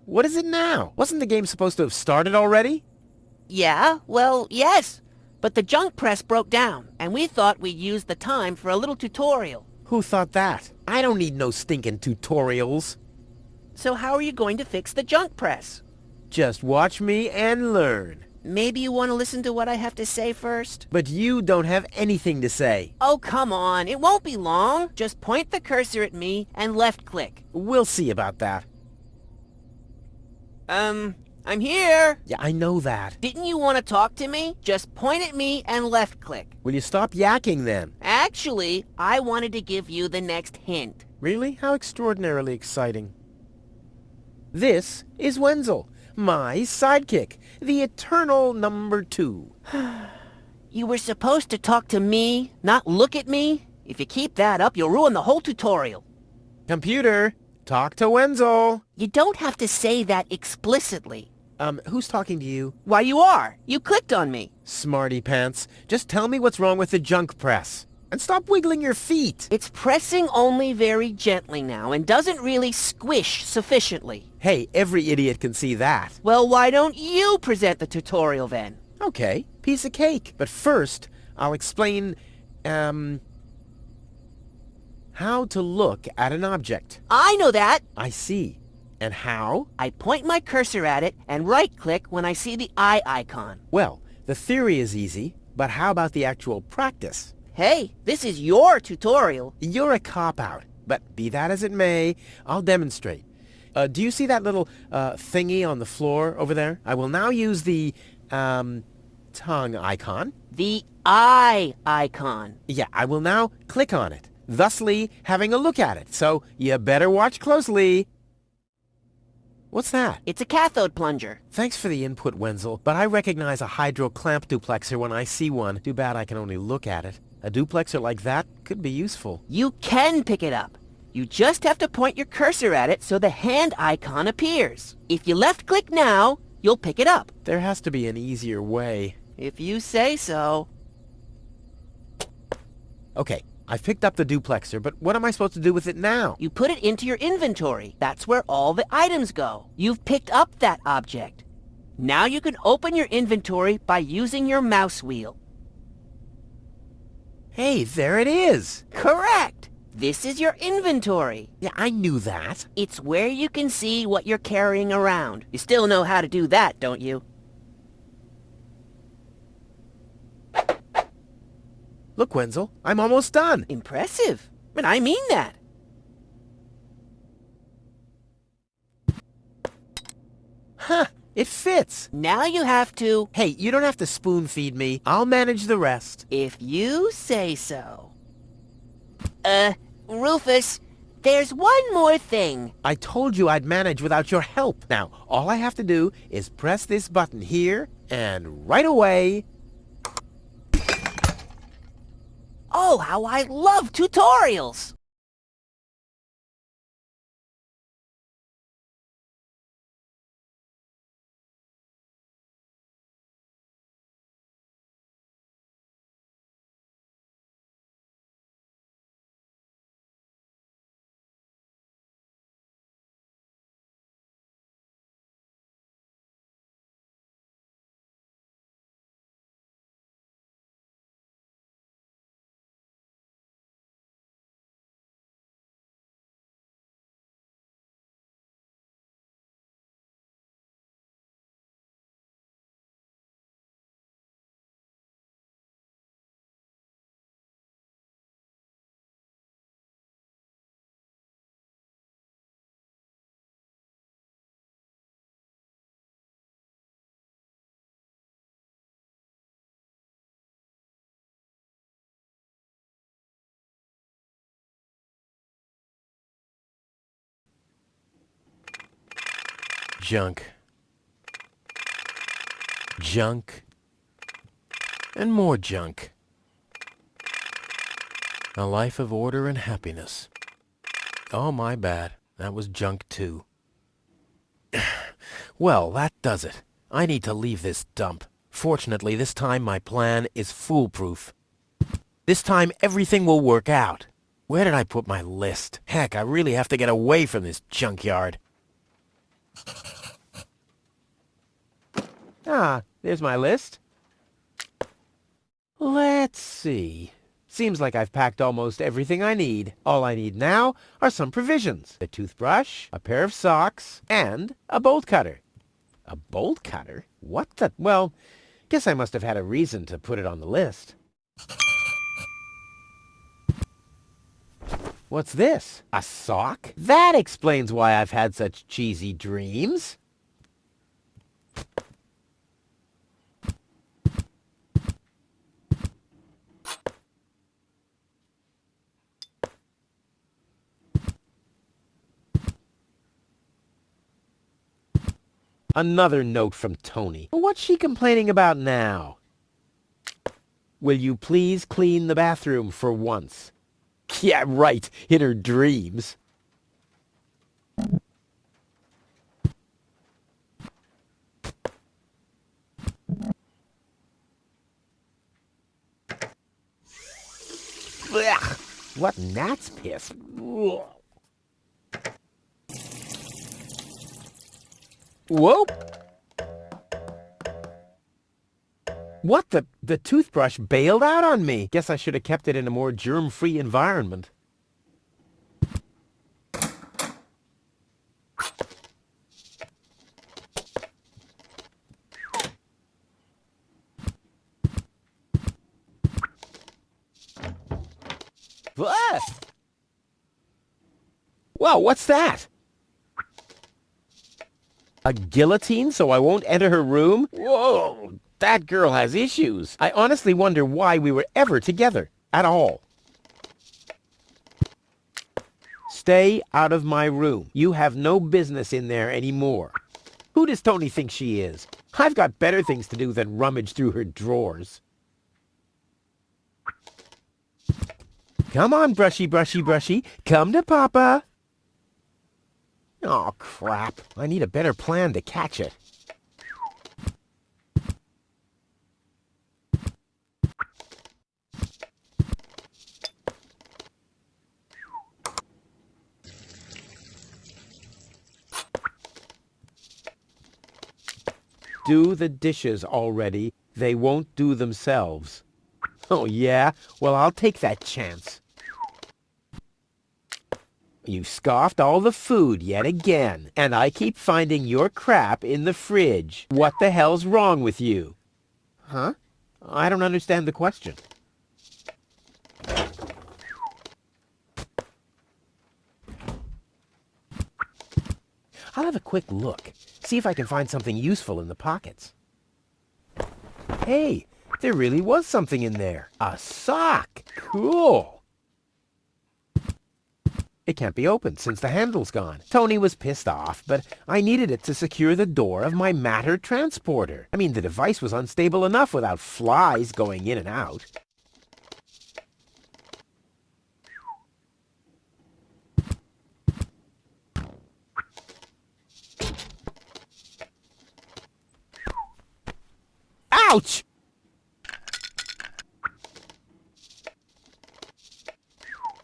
What is it now? Wasn't the game supposed to have started already? Yeah, well, yes. But the junk press broke down, and we thought we'd use the time for a little tutorial. Who thought that? I don't need no stinking tutorials. So how are you going to fix the junk press? Just watch me and learn. Maybe you want to listen to what I have to say first? But you don't have anything to say. Oh, come on. It won't be long. Just point the cursor at me and left-click. We'll see about that. I'm here. Yeah, I know that. Didn't you want to talk to me? Just point at me and left-click. Will you stop yakking then? Actually, I wanted to give you the next hint. Really? How extraordinarily exciting. This is Wenzel, my sidekick, the eternal number 2. You were supposed to talk to me, not look at me. If you keep that up, you'll ruin the whole tutorial. Computer, talk to Wenzel. You don't have to say that explicitly. Who's talking to you? Why, you are. You clicked on me. Smarty pants. Just tell me what's wrong with the junk press. And stop wiggling your feet. It's pressing only very gently now and doesn't really squish sufficiently. Hey, every idiot can see that. Well, why don't you present the tutorial then? Okay, piece of cake. But first, I'll explain, how to look at an object. I know that. I see. And how? I point my cursor at it and right-click when I see the eye icon. Well, the theory is easy, but how about the actual practice? Hey, this is your tutorial. You're a cop-out, but be that as it may, I'll demonstrate. Do you see that little thingy on the floor over there? I will now use the tongue icon. The eye icon. Yeah, I will now click on it, thusly having a look at it. So you better watch closely. What's that? It's a cathode plunger. Thanks for the input, Wenzel, but I recognize a hydro clamp duplexer when I see one. Too bad I can only look at it. A duplexer like that could be useful. You can pick it up. You just have to point your cursor at it so the hand icon appears. If you left-click now, you'll pick it up. There has to be an easier way. If you say so. Okay, I've picked up the duplexer, but what am I supposed to do with it now? You put it into your inventory. That's where all the items go. You've picked up that object. Now you can open your inventory by using your mouse wheel. Hey, there it is! Correct! This is your inventory. Yeah, I knew that. It's where you can see what you're carrying around. You still know how to do that, don't you? Look, Wenzel, I'm almost done. Impressive. But I mean that. Huh, it fits. Now you have to... Hey, you don't have to spoon feed me. I'll manage the rest. If you say so. Rufus, there's one more thing. I told you I'd manage without your help. Now, all I have to do is press this button here, and right away... Oh, how I love tutorials! Junk. Junk. And more junk. A life of order and happiness. Oh, my bad. That was junk too. Well, that does it. I need to leave this dump. Fortunately, this time my plan is foolproof. This time everything will work out. Where did I put my list? Heck, I really have to get away from this junkyard. Ah, there's my list. Let's see. Seems like I've packed almost everything I need. All I need now are some provisions. A toothbrush, a pair of socks, and a bolt cutter. A bolt cutter? What the... Well, guess I must have had a reason to put it on the list. What's this? A sock? That explains why I've had such cheesy dreams. Another note from Tony. What's she complaining about now? Will you please clean the bathroom for once? Yeah, right, in her dreams. Ugh, what gnat's piss? Ugh. Whoa! What the toothbrush bailed out on me. Guess I should have kept it in a more germ-free environment. Ah! Whoa, what's that? A guillotine so I won't enter her room? Whoa, that girl has issues. I honestly wonder why we were ever together at all. Stay out of my room. You have no business in there anymore. Who does Tony think she is? I've got better things to do than rummage through her drawers. Come on, brushy, brushy, brushy. Come to Papa. Oh, crap. I need a better plan to catch it. Do the dishes already. They won't do themselves. Oh, yeah? Well, I'll take that chance. You scoffed all the food yet again, and I keep finding your crap in the fridge. What the hell's wrong with you? Huh? I don't understand the question. I'll have a quick look, see if I can find something useful in the pockets. Hey, there really was something in there. A sock! Cool! It can't be opened since the handle's gone. Tony was pissed off, but I needed it to secure the door of my Matter transporter. I mean, the device was unstable enough without flies going in and out. Ouch!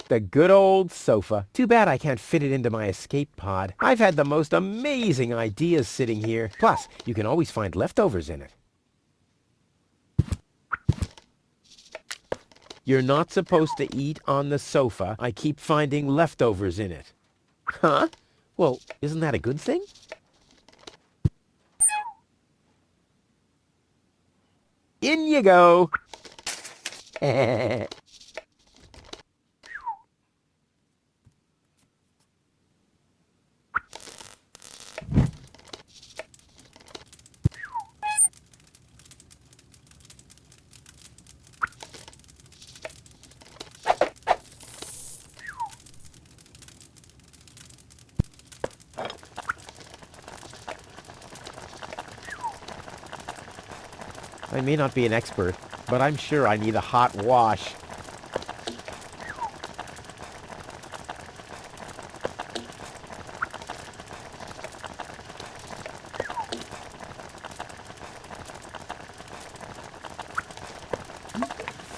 The good old sofa. Too bad I can't fit it into my escape pod. I've had the most amazing ideas sitting here. Plus, you can always find leftovers in it. You're not supposed to eat on the sofa. I keep finding leftovers in it. Huh? Well, isn't that a good thing? In you go. I may not be an expert, but I'm sure I need a hot wash.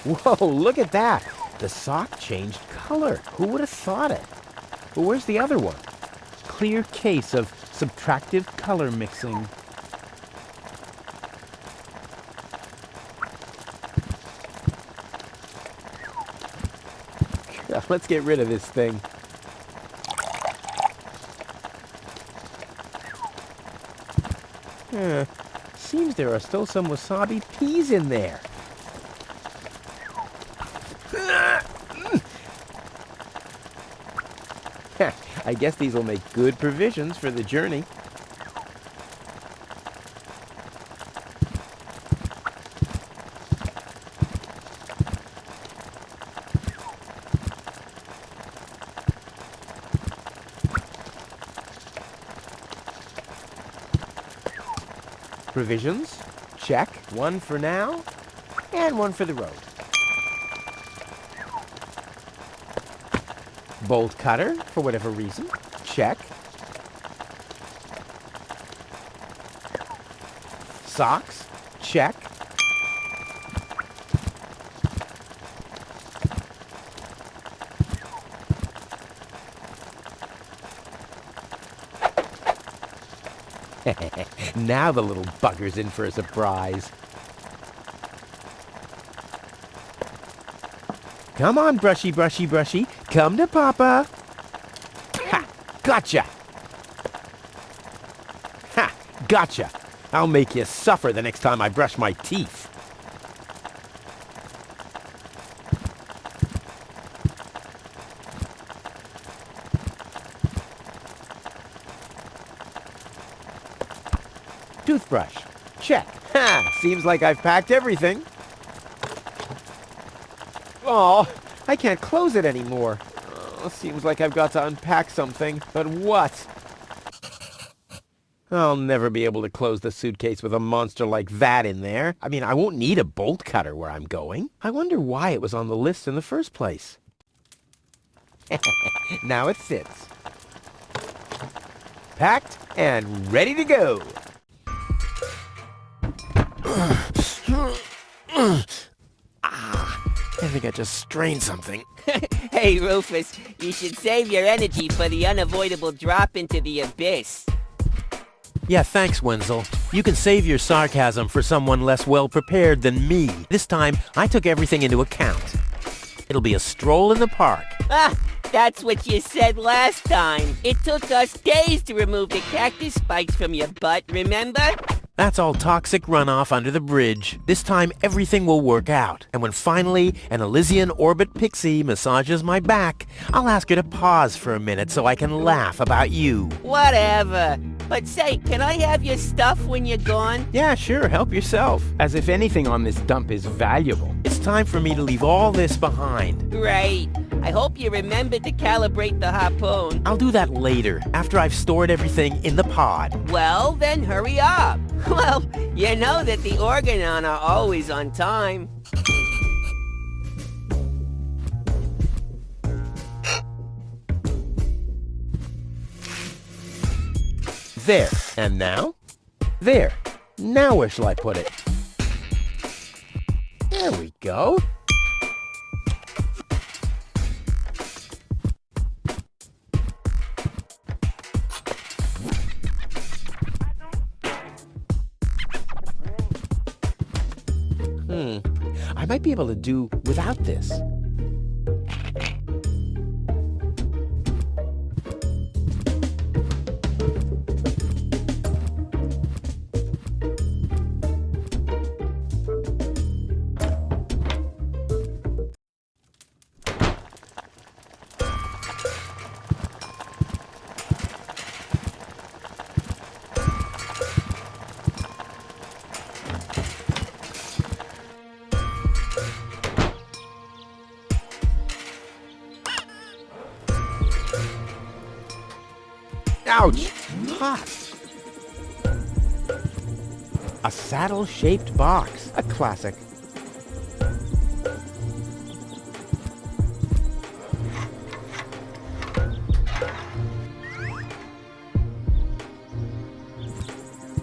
Whoa, look at that! The sock changed color. Who would have thought it? Well, where's the other one? Clear case of subtractive color mixing. Well, let's get rid of this thing. Seems there are still some wasabi peas in there. I guess these will make good provisions for the journey. Provisions, check. One for now, and one for the road. Bolt cutter, for whatever reason, check. Socks, check. Now the little bugger's in for a surprise. Come on, brushy, brushy, brushy. Come to Papa. Ha! Gotcha! Ha! Gotcha! I'll make you suffer the next time I brush my teeth. Toothbrush. Check. Ha! Seems like I've packed everything. Oh, I can't close it anymore. Oh, seems like I've got to unpack something. But what? I'll never be able to close the suitcase with a monster like that in there. I mean, I won't need a bolt cutter where I'm going. I wonder why it was on the list in the first place. Now it fits. Packed and ready to go. I think I just strained something. Hey, Rufus, you should save your energy for the unavoidable drop into the abyss. Yeah, thanks, Wenzel. You can save your sarcasm for someone less well-prepared than me. This time, I took everything into account. It'll be a stroll in the park. Ah, that's what you said last time. It took us days to remove the cactus spikes from your butt, remember? That's all toxic runoff under the bridge. This time, everything will work out. And when finally an Elysian orbit pixie massages my back, I'll ask her to pause for a minute so I can laugh about you. Whatever. But say, can I have your stuff when you're gone? Yeah, sure, help yourself. As if anything on this dump is valuable. It's time for me to leave all this behind. Right. I hope you remembered to calibrate the harpoon. I'll do that later, after I've stored everything in the pod. Well, then hurry up. Well, you know that the Organon are always on time. There. And now? There. Now where shall I put it? There we go. I might be able to do without this. Ouch! Hot! A saddle-shaped box. A classic.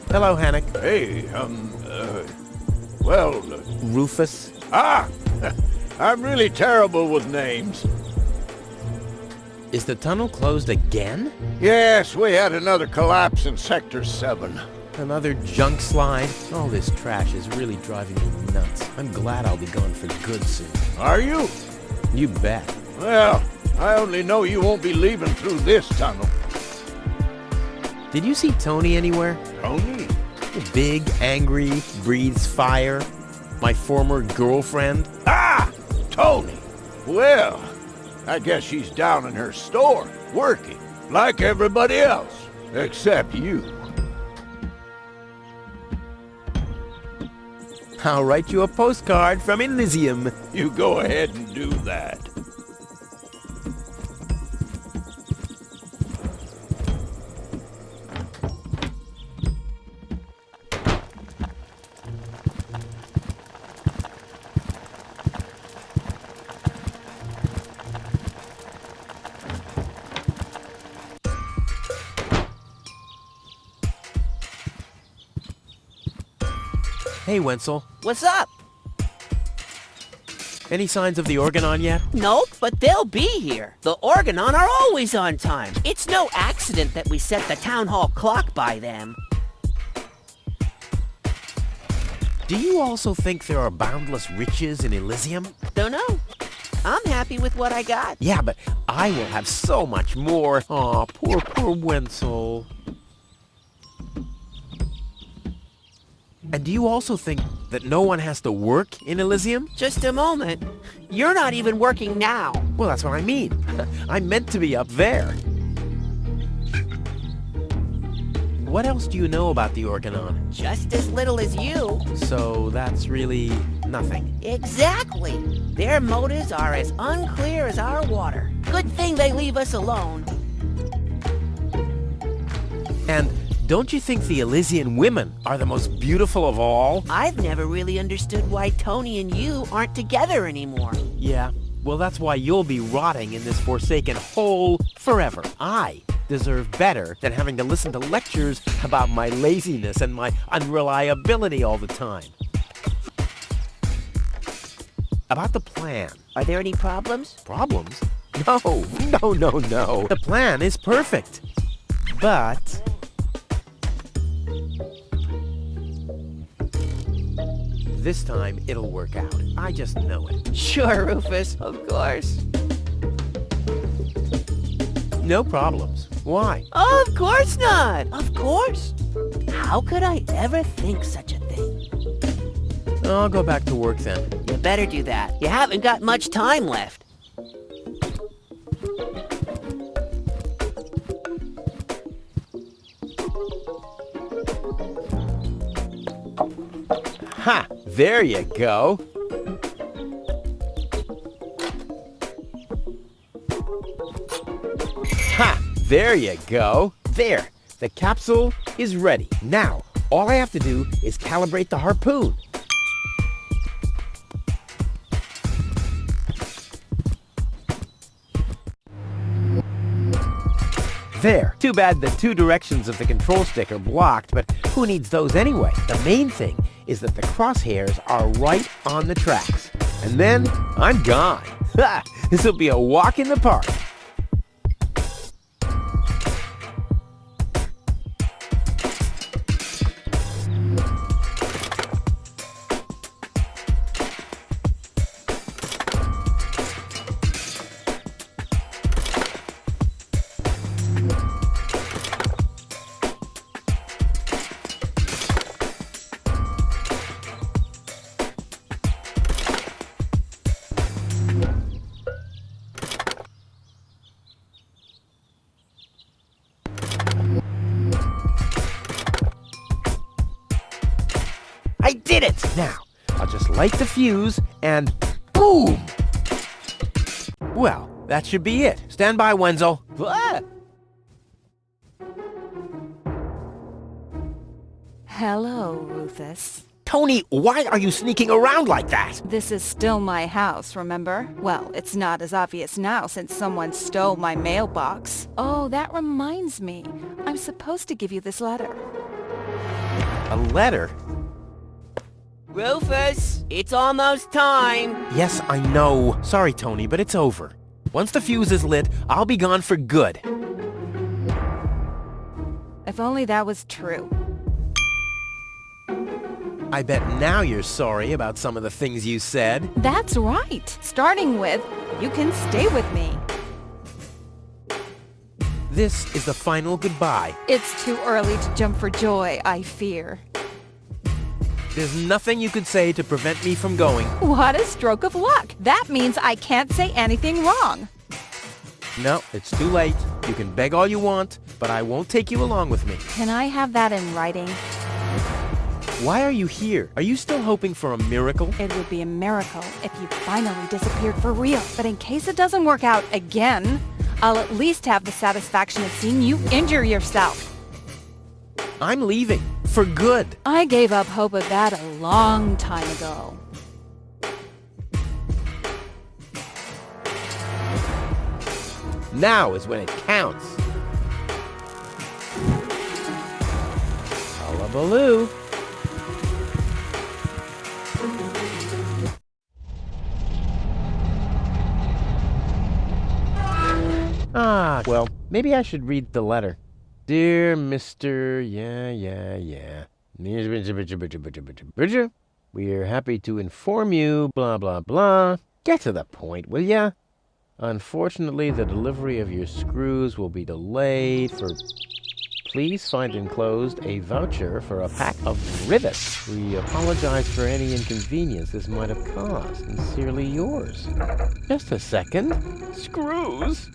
Hello, Hannock. Hey, Rufus. I'm really terrible with names. Is the tunnel closed again? Yes, we had another collapse in Sector 7. Another junk slide? All this trash is really driving me nuts. I'm glad I'll be gone for good soon. Are you? You bet. Well, I only know you won't be leaving through this tunnel. Did you see Tony anywhere? Tony? Big, angry, breathes fire. My former girlfriend. Ah! Tony! Well, I guess she's down in her store, working, like everybody else, except you. I'll write you a postcard from Elysium. You go ahead and do that. Hey, Wenzel. What's up? Any signs of the Organon yet? Nope, but they'll be here. The Organon are always on time. It's no accident that we set the town hall clock by them. Do you also think there are boundless riches in Elysium? Don't know. I'm happy with what I got. Yeah, but I will have so much more. Aw, poor Wenzel. And do you also think that no one has to work in Elysium? Just a moment. You're not even working now. Well, that's what I mean. I'm meant to be up there. What else do you know about the Organon? Just as little as you. So that's really nothing. Exactly. Their motives are as unclear as our water. Good thing they leave us alone. And don't you think the Elysian women are the most beautiful of all? I've never really understood why Tony and you aren't together anymore. Yeah, well, that's why you'll be rotting in this forsaken hole forever. I deserve better than having to listen to lectures about my laziness and my unreliability all the time. About the plan. Are there any problems? Problems? No. The plan is perfect. But this time it'll work out. I just know it. Sure, Rufus. Of course. No problems. Why? Of course not. Of course. How could I ever think such a thing? I'll go back to work then. You better do that. You haven't got much time left. Ha! There you go. Ha! There you go. There. The capsule is ready. Now, all I have to do is calibrate the harpoon. There. Too bad the two directions of the control stick are blocked, but who needs those anyway? The main thing is that the crosshairs are right on the tracks. And then I'm gone. Ha! This'll be a walk in the park. I did it! Now, I'll just light the fuse and boom! Well, that should be it. Stand by, Wenzel. What? Hello, Rufus. Tony, why are you sneaking around like that? This is still my house, remember? Well, it's not as obvious now since someone stole my mailbox. Oh, that reminds me. I'm supposed to give you this letter. A letter? Rufus, it's almost time. Yes, I know. Sorry, Tony, but it's over. Once the fuse is lit, I'll be gone for good. If only that was true. I bet now you're sorry about some of the things you said. That's right. Starting with, you can stay with me. This is the final goodbye. It's too early to jump for joy, I fear. There's nothing you could say to prevent me from going. What a stroke of luck. That means I can't say anything wrong. No, it's too late. You can beg all you want, but I won't take you along with me. Can I have that in writing? Why are you here? Are you still hoping for a miracle? It would be a miracle if you finally disappeared for real. But in case it doesn't work out again, I'll at least have the satisfaction of seeing you injure yourself. I'm leaving. For good. I gave up hope of that a long time ago. Now is when it counts. Hullabaloo. Well, maybe I should read the letter. Dear Mr. Bridger, we're happy to inform you, blah, blah, blah. Get to the point, will ya? Unfortunately, the delivery of your screws will be delayed for... Please find enclosed a voucher for a pack of rivets. We apologize for any inconvenience this might have caused. Sincerely yours. Just a second. Screws?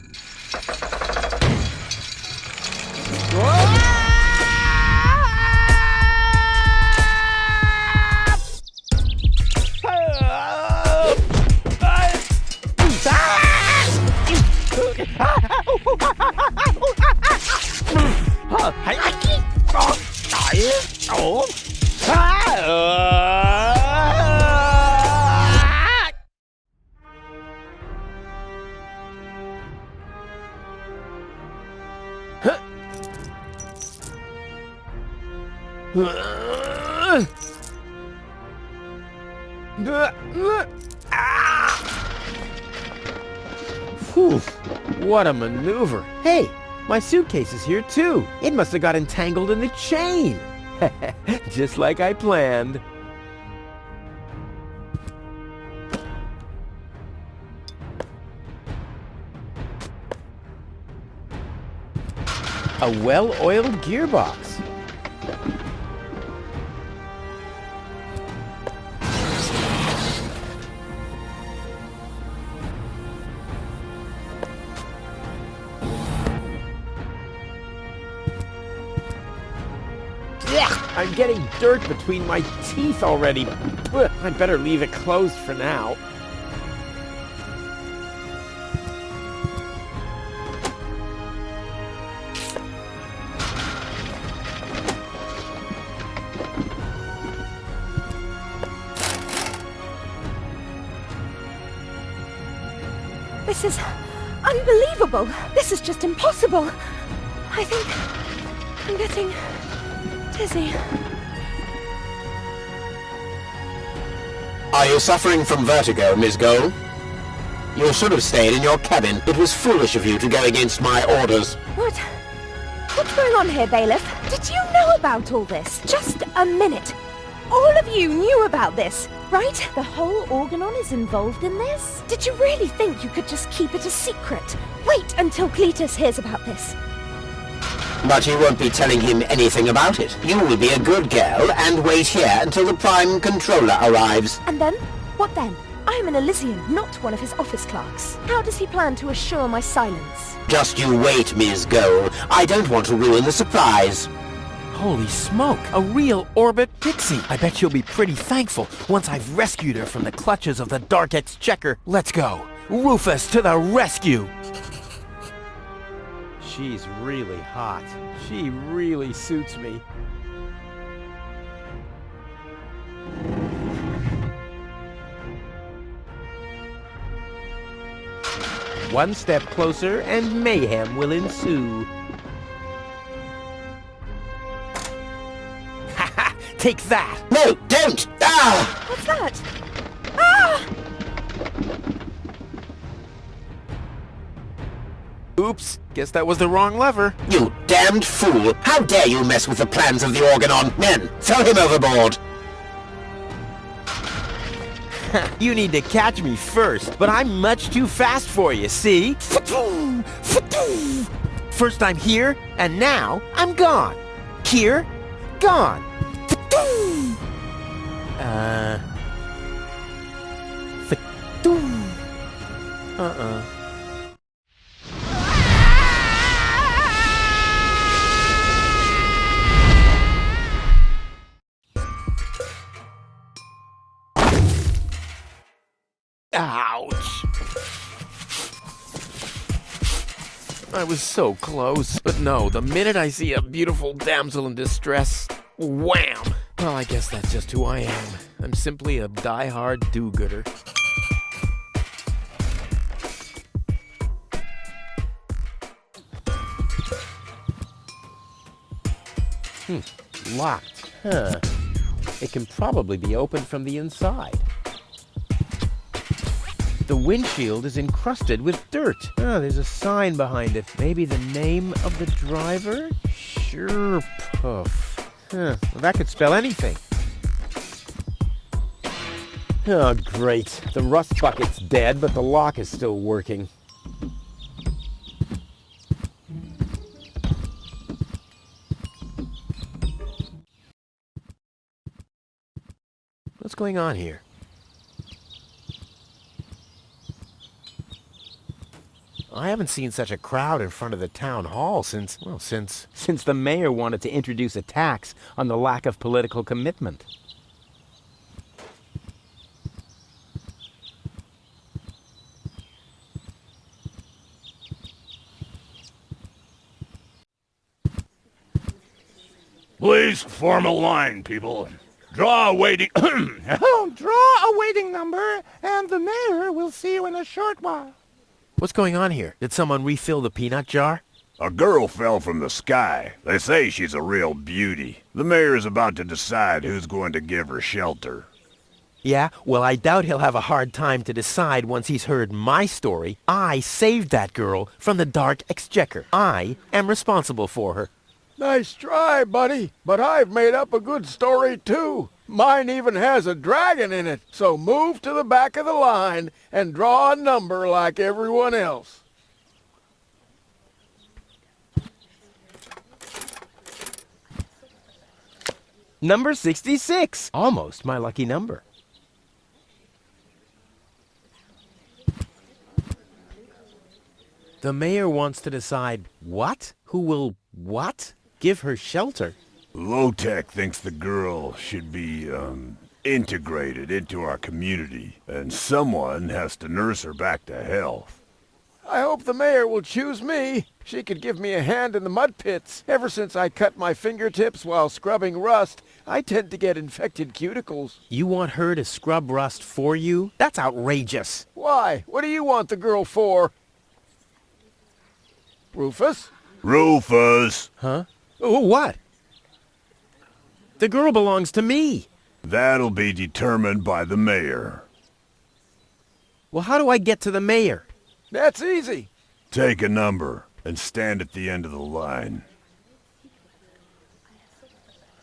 Whew, what a maneuver. Hey, my suitcase is here too. It must have got entangled in the chain. Just like I planned. A well-oiled gearbox. I'm getting dirt between my teeth already. I'd better leave it closed for now. This is unbelievable. This is just impossible. I think I'm getting dizzy. Are you suffering from vertigo, Miss Gold? You should have stayed in your cabin. It was foolish of you to go against my orders. What's going on here, Bailiff? Did you know about all this? Just a minute. All of you knew about this, right? The whole Organon is involved in this? Did you really think you could just keep it a secret? Wait until Cletus hears about this. But you won't be telling him anything about it. You will be a good girl and wait here until the Prime Controller arrives. And then? What then? I am an Elysian, not one of his office clerks. How does he plan to assure my silence? Just you wait, Miss Gold. I don't want to ruin the surprise. Holy smoke! A real orbit pixie! I bet she'll be pretty thankful once I've rescued her from the clutches of the Dark Exchequer. Let's go! Rufus to the rescue! She's really hot. She really suits me. One step closer and mayhem will ensue. Ha! Take that! No, don't! Ah! What's that? Ah! Oops, guess that was the wrong lever. You damned fool! How dare you mess with the plans of the Organon? Men, throw him overboard! You need to catch me first, but I'm much too fast for you, see? First I'm here, and now I'm gone. Here, gone. Ouch. I was so close. But no, the minute I see a beautiful damsel in distress, wham! Well, I guess that's just who I am. I'm simply a die-hard do-gooder. Locked. Huh. It can probably be opened from the inside. The windshield is encrusted with dirt. Oh, there's a sign behind it. Maybe the name of the driver? Sure, Puff. Huh, well, that could spell anything. Oh, great. The rust bucket's dead, but the lock is still working. What's going on here? I haven't seen such a crowd in front of the town hall since the mayor wanted to introduce a tax on the lack of political commitment. Please form a line, people. Draw a waiting... Draw a waiting number, and the mayor will see you in a short while. What's going on here? Did someone refill the peanut jar? A girl fell from the sky. They say she's a real beauty. The mayor is about to decide who's going to give her shelter. Yeah, well, I doubt he'll have a hard time to decide once he's heard my story. I saved that girl from the dark exchequer. I am responsible for her. Nice try, buddy. But I've made up a good story, too. Mine even has a dragon in it. So move to the back of the line and draw a number like everyone else. Number 66. Almost my lucky number. The mayor wants to decide what? Who will what? Give her shelter. Low-Tech thinks the girl should be, integrated into our community, and someone has to nurse her back to health. I hope the mayor will choose me. She could give me a hand in the mud pits. Ever since I cut my fingertips while scrubbing rust, I tend to get infected cuticles. You want her to scrub rust for you? That's outrageous. Why? What do you want the girl for? Rufus? Rufus! Huh? Oh, what? The girl belongs to me. That'll be determined by the mayor. Well, how do I get to the mayor? That's easy. Take a number and stand at the end of the line.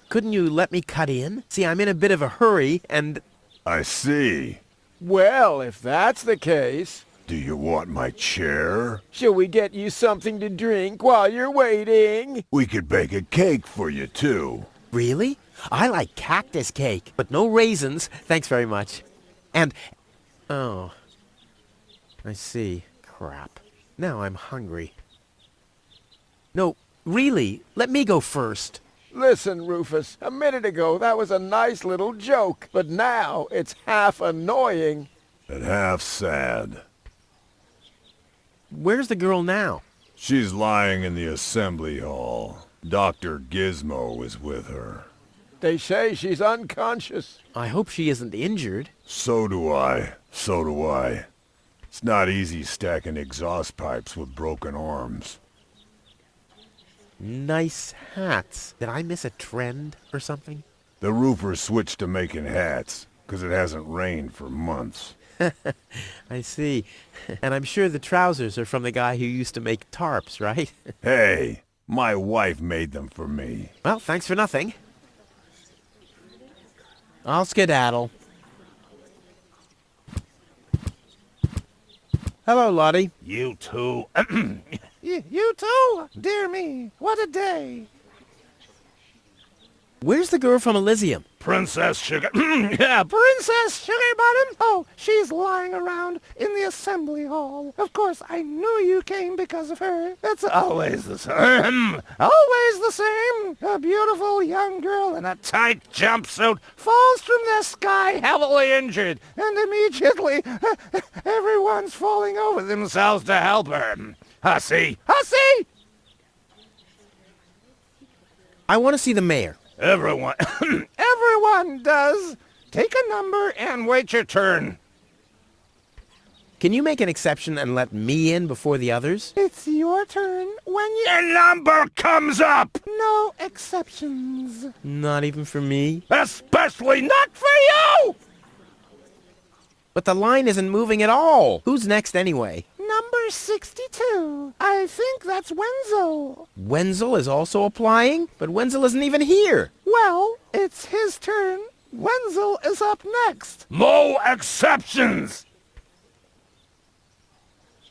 Couldn't you let me cut in? See, I'm in a bit of a hurry, and... I see. Well, if that's the case... Do you want my chair? Shall we get you something to drink while you're waiting? We could bake a cake for you, too. Really? I like cactus cake, but no raisins. Thanks very much. And... Oh. I see. Crap. Now I'm hungry. No, really, let me go first. Listen, Rufus, a minute ago that was a nice little joke, but now it's half annoying. And half sad. Where's the girl now? She's lying in the assembly hall. Dr. Gizmo is with her. They say she's unconscious. I hope she isn't injured. So do I. So do I. It's not easy stacking exhaust pipes with broken arms. Nice hats. Did I miss a trend or something? The roofer switched to making hats, 'cause it hasn't rained for months. I see. And I'm sure the trousers are from the guy who used to make tarps, right? Hey, my wife made them for me. Well, thanks for nothing. I'll skedaddle. Hello, Lottie. You too. You too? Dear me, what a day. Where's the girl from Elysium? Princess Sugar. Yeah, Princess Sugar Bottom? Oh, she's lying around in the assembly hall. Of course, I knew you came because of her. That's always the same. Always the same. A beautiful young girl in a tight jumpsuit falls from the sky heavily injured, and immediately everyone's falling over themselves to help her. Hussy! Hussy! I want to see the mayor. Everyone. Everyone does. Take a number and wait your turn. Can you make an exception and let me in before the others? It's your turn when you... Your number comes up! No exceptions. Not even for me? Especially not for you! But the line isn't moving at all. Who's next anyway? Number 62. I think that's Wenzel. Wenzel is also applying? But Wenzel isn't even here. Well, it's his turn. Wenzel is up next. No exceptions!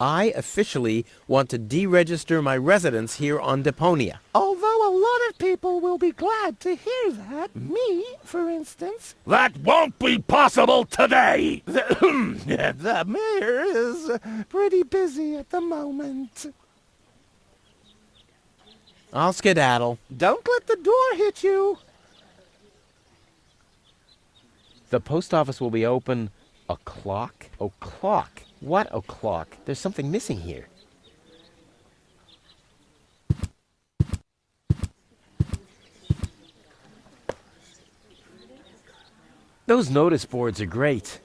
I officially want to deregister my residence here on Deponia. Although a lot of people will be glad to hear that. Me, for instance. That won't be possible today! The mayor is pretty busy at the moment. I'll skedaddle. Don't let the door hit you. The post office will be open o'clock? O'clock? What o'clock? There's something missing here. Those notice boards are great.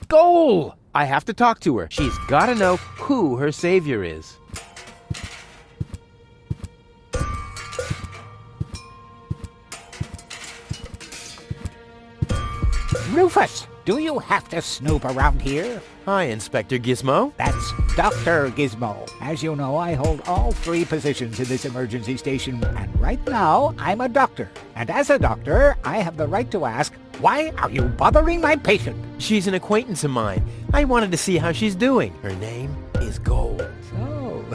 Goal! I have to talk to her. She's got to know who her savior is. Rufus, do you have to snoop around here? Hi, Inspector Gizmo. That's Dr. Gizmo. As you know, I hold all 3 positions in this emergency station, and right now, I'm a doctor. And as a doctor, I have the right to ask, why are you bothering my patient? She's an acquaintance of mine. I wanted to see how she's doing. Her name is Gold. So,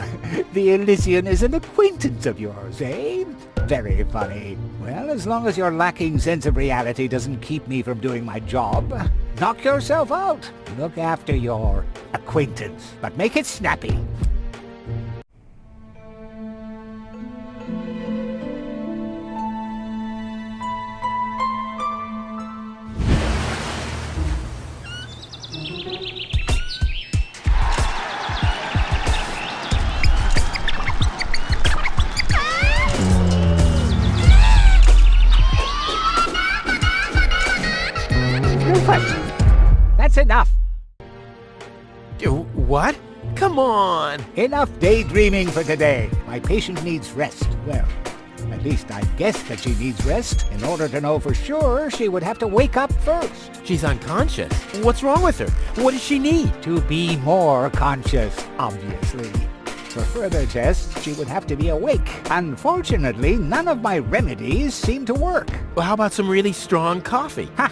the Elysian is an acquaintance of yours, eh? Very funny. Well, as long as your lacking sense of reality doesn't keep me from doing my job, knock yourself out. Look after your acquaintance, but make it snappy. That's enough. What? Come on! Enough daydreaming for today. My patient needs rest. Well, at least I guess that she needs rest. In order to know for sure, she would have to wake up first. She's unconscious. What's wrong with her? What does she need? To be more conscious, obviously. For further tests, she would have to be awake. Unfortunately, none of my remedies seem to work. Well, how about some really strong coffee? Ha!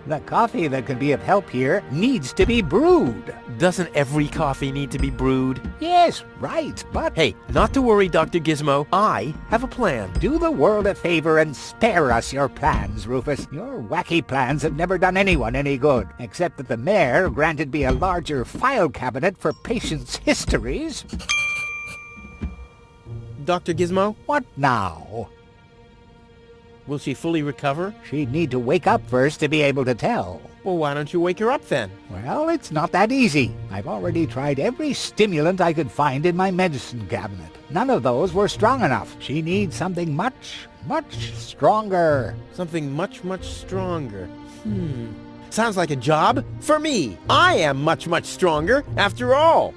The coffee that can be of help here needs to be brewed. Doesn't every coffee need to be brewed? Yes, right, but... Hey, not to worry, Dr. Gizmo. I have a plan. Do the world a favor and spare us your plans, Rufus. Your wacky plans have never done anyone any good, except that the mayor granted me a larger file cabinet for patients' histories. Dr. Gizmo, What now? will she fully recover? She'd need to wake up first to be able to tell. Well, why don't you wake her up then? Well, it's not that easy. I've already tried every stimulant I could find in my medicine cabinet. None of those were strong enough. She needs something much, much stronger. Something much, much stronger. Sounds like a job for me. I am much, much stronger after all.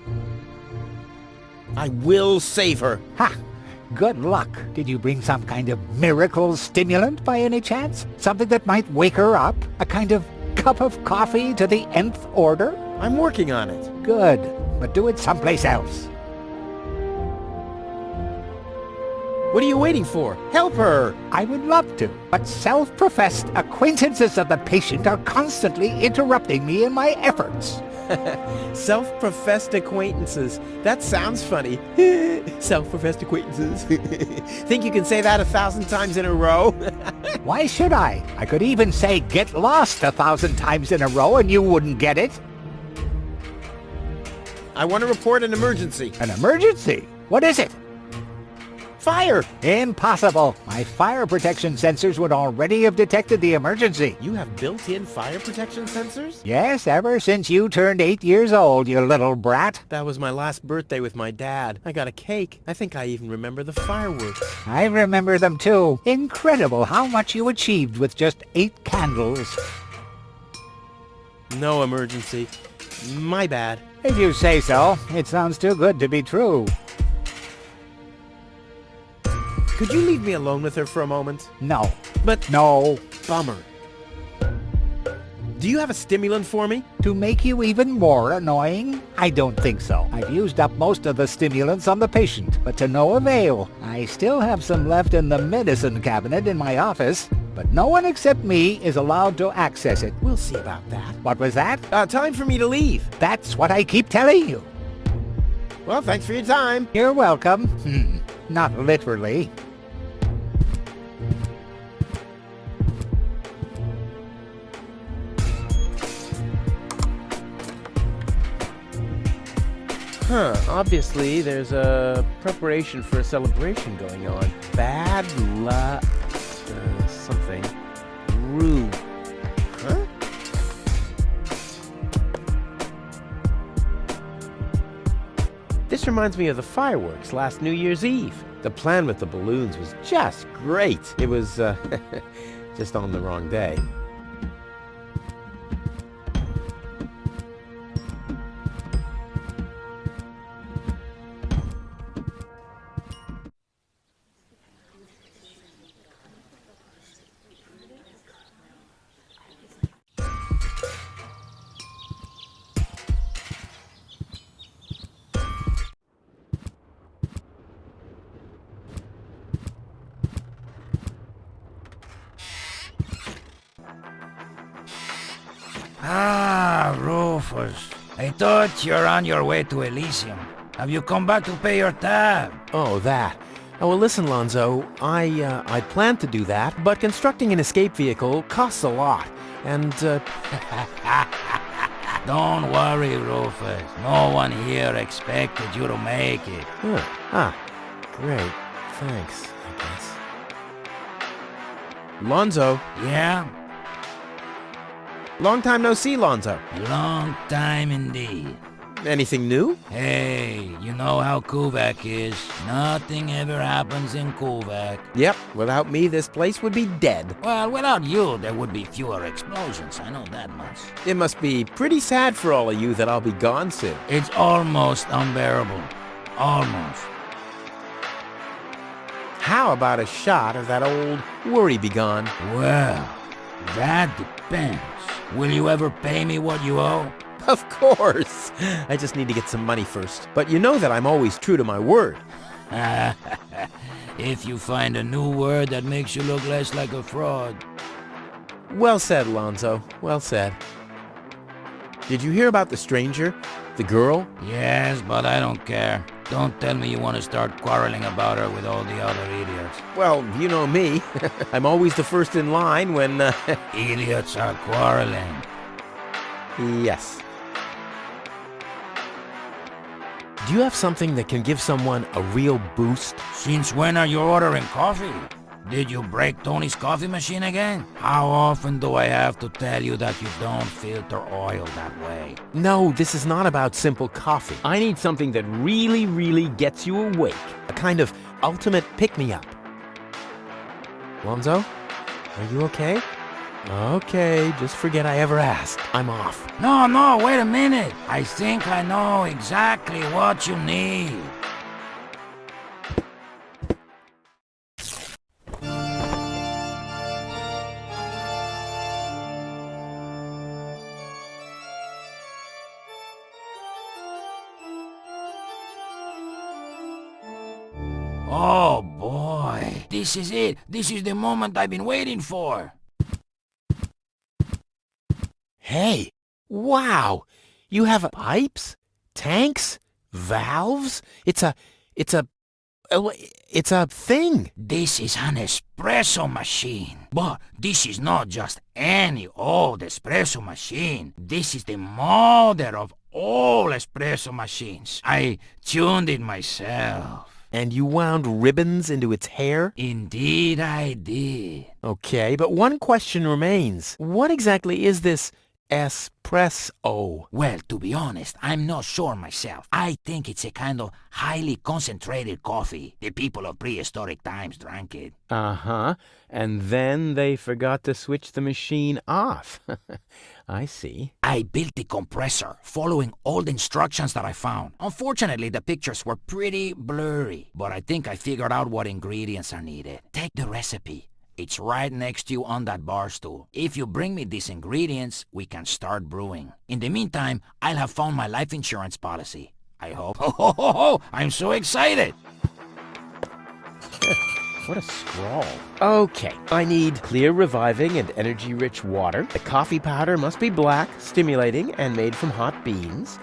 I will save her. Ha! Good luck. Did you bring some kind of miracle stimulant by any chance? Something that might wake her up? A kind of cup of coffee to the nth order? I'm working on it. Good, but do it someplace else. What are you waiting for? Help her! I would love to, but self-professed acquaintances of the patient are constantly interrupting me in my efforts. Self-professed acquaintances. That sounds funny. Self-professed acquaintances. Think you can say that 1,000 times in a row? Why should I? I could even say get lost 1,000 times in a row and you wouldn't get it. I want to report an emergency. An emergency? What is it? Fire! Impossible. My fire protection sensors would already have detected the emergency. You have built-in fire protection sensors? Yes, ever since you turned 8 years old, you little brat. That was my last birthday with my dad. I got a cake. I think I even remember the fireworks. I remember them too. Incredible how much you achieved with just 8 candles. No emergency. My bad. If you say so. It sounds too good to be true. Could you leave me alone with her for a moment? No. But... No. Bummer. Do you have a stimulant for me? To make you even more annoying? I don't think so. I've used up most of the stimulants on the patient, but to no avail. I still have some left in the medicine cabinet in my office, but no one except me is allowed to access it. We'll see about that. What was that? Time for me to leave. That's what I keep telling you. Well, thanks for your time. You're welcome. Not literally. Obviously there's a preparation for a celebration going on. Bad luck... something. Rue. Huh? This reminds me of the fireworks last New Year's Eve. The plan with the balloons was just great. It was, just on the wrong day. Ah, Rufus. I thought you're on your way to Elysium. Have you come back to pay your tab? Oh, that. Oh, well, listen, Lonzo. I planned to do that, but constructing an escape vehicle costs a lot. And, Don't worry, Rufus. No one here expected you to make it. Great. Thanks, I guess. Lonzo. Yeah? Long time no see, Lonzo. Long time indeed. Anything new? Hey, you know how Kuvaq is. Nothing ever happens in Kuvaq. Yep, without me, this place would be dead. Well, without you, there would be fewer explosions. I know that much. It must be pretty sad for all of you that I'll be gone soon. It's almost unbearable. Almost. How about a shot of that old worry begone? Well, that depends. Will you ever pay me what you owe? Of course. I just need to get some money first. But you know that I'm always true to my word. If you find a new word that makes you look less like a fraud. Well said, Lonzo. Well said. Did you hear about the stranger? The girl? Yes, but I don't care. Don't tell me you want to start quarreling about her with all the other idiots. Well, you know me. I'm always the first in line when... Idiots are quarreling. Yes. Do you have something that can give someone a real boost? Since when are you ordering coffee? Did you break Tony's coffee machine again? How often do I have to tell you that you don't filter oil that way? No, this is not about simple coffee. I need something that really, really gets you awake. A kind of ultimate pick-me-up. Lonzo, are you okay? Okay, just forget I ever asked. I'm off. No, wait a minute. I think I know exactly what you need. Oh boy, This is it. This is the moment I've been waiting for. Hey, wow! You have pipes, tanks, valves? It's a thing. This is an espresso machine. But this is not just any old espresso machine. This is the mother of all espresso machines. I tuned it myself. And you wound ribbons into its hair? Indeed I did. Okay, but one question remains. What exactly is this espresso? Well, to be honest, I'm not sure myself. I think it's a kind of highly concentrated coffee. The people of prehistoric times drank it. Uh-huh. And then they forgot to switch the machine off. I see. I built the compressor, following all the instructions that I found. Unfortunately, the pictures were pretty blurry, but I think I figured out what ingredients are needed. Take the recipe. It's right next to you on that bar stool. If you bring me these ingredients, we can start brewing. In the meantime, I'll have found my life insurance policy. I hope. Oh, I'm so excited! What a scrawl. Okay, I need clear, reviving, and energy-rich water. The coffee powder must be black, stimulating, and made from hot beans.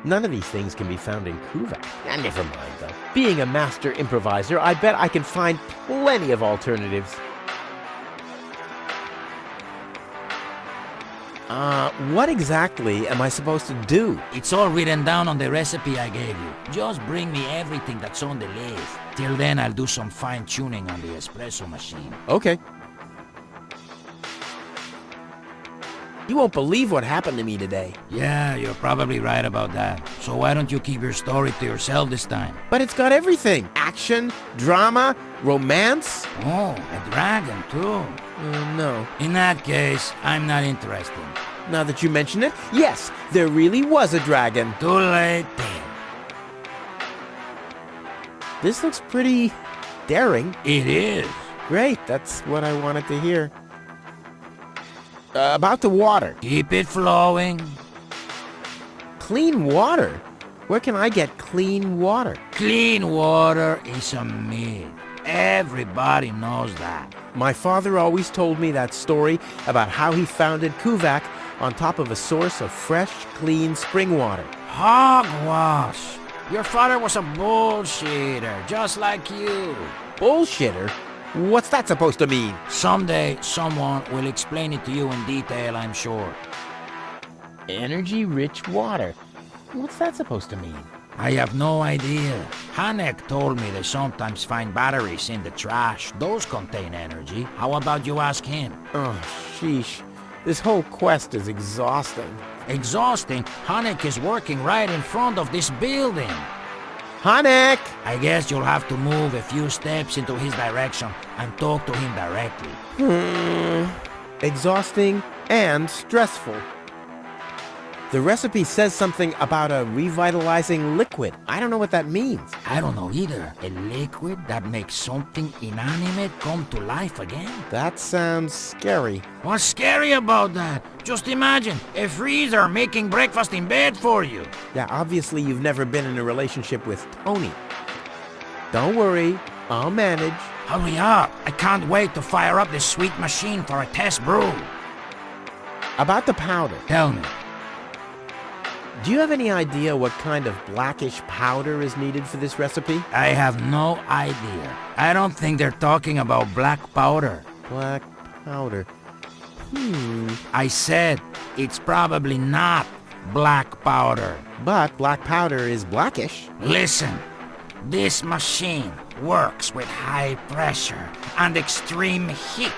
None of these things can be found in Kuvaq. Never mind, though. Being a master improviser, I bet I can find plenty of alternatives. What exactly am I supposed to do? It's all written down on the recipe I gave you. Just bring me everything that's on the list. Till then, I'll do some fine-tuning on the espresso machine. Okay. You won't believe what happened to me today. Yeah, you're probably right about that. So why don't you keep your story to yourself this time? But it's got everything. Action, drama, romance. Oh, a dragon, too. No. In that case, I'm not interested. Now that you mention it, yes, there really was a dragon. Too late then. This looks pretty daring. It is. Great, that's what I wanted to hear. About the water. Keep it flowing. Clean water? Where can I get clean water? Clean water is a myth. Everybody knows that. My father always told me that story about how he founded Kuvaq on top of a source of fresh, clean spring water. Hogwash. Your father was a bullshitter, just like you. Bullshitter? What's that supposed to mean? Someday, someone will explain it to you in detail, I'm sure. Energy-rich water. What's that supposed to mean? I have no idea. Hanek told me they sometimes find batteries in the trash. Those contain energy. How about you ask him? Oh, sheesh. This whole quest is exhausting. Exhausting? Hanek is working right in front of this building. Hanek! I guess you'll have to move a few steps into his direction and talk to him directly. Exhausting and stressful. The recipe says something about a revitalizing liquid. I don't know what that means. I don't know either. A liquid that makes something inanimate come to life again? That sounds scary. What's scary about that? Just imagine, a freezer making breakfast in bed for you. Yeah, obviously you've never been in a relationship with Tony. Don't worry, I'll manage. Hurry up. I can't wait to fire up this sweet machine for a test brew. About the powder. Tell me. Do you have any idea what kind of blackish powder is needed for this recipe? I have no idea. I don't think they're talking about black powder. Black powder. I said it's probably not black powder. But black powder is blackish. Listen, this machine works with high pressure and extreme heat.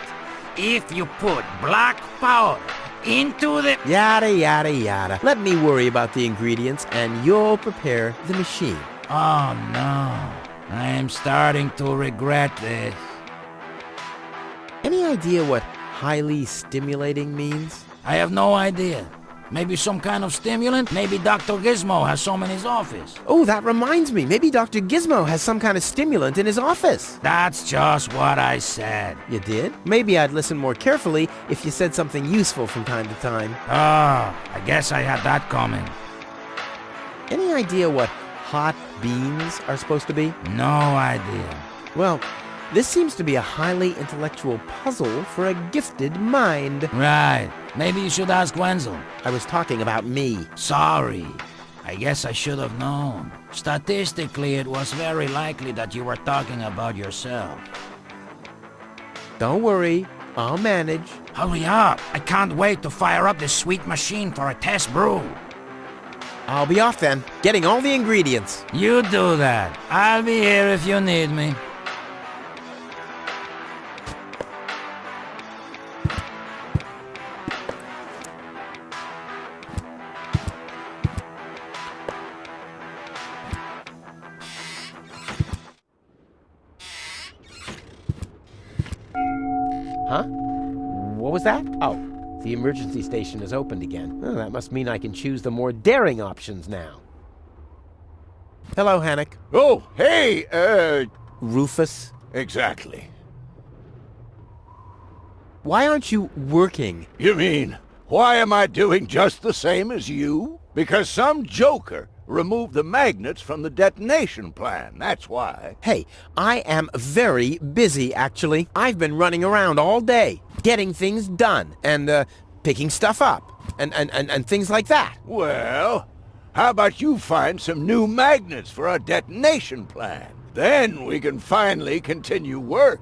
If you put black powder into the... Yada, yada, yada. Let me worry about the ingredients and you'll prepare the machine. Oh no, I am starting to regret this. Any idea what highly stimulating means? I have no idea. Maybe some kind of stimulant? Maybe Dr. Gizmo has some in his office. Oh, that reminds me. Maybe Dr. Gizmo has some kind of stimulant in his office. That's just what I said. You did? Maybe I'd listen more carefully if you said something useful from time to time. Ah, I guess I had that coming. Any idea what hot beans are supposed to be? No idea. Well, This seems to be a highly intellectual puzzle for a gifted mind. Right. Maybe you should ask Wenzel. I was talking about me. Sorry. I guess I should have known. Statistically, it was very likely that you were talking about yourself. Don't worry, I'll manage. Hurry up! I can't wait to fire up this sweet machine for a test brew. I'll be off then, getting all the ingredients. You do that. I'll be here if you need me. Huh? What was that? Oh, the emergency station is opened again. Oh, that must mean I can choose the more daring options now. Hello, Hannock. Oh, hey, Rufus. exactly. Why aren't you working? You mean, why am I doing just the same as you? Because some joker removed the magnets from the detonation plan, that's why. Hey, I am very busy, actually. I've been running around all day, getting things done, and, picking stuff up, and things like that. Well, how about you find some new magnets for our detonation plan? Then we can finally continue work.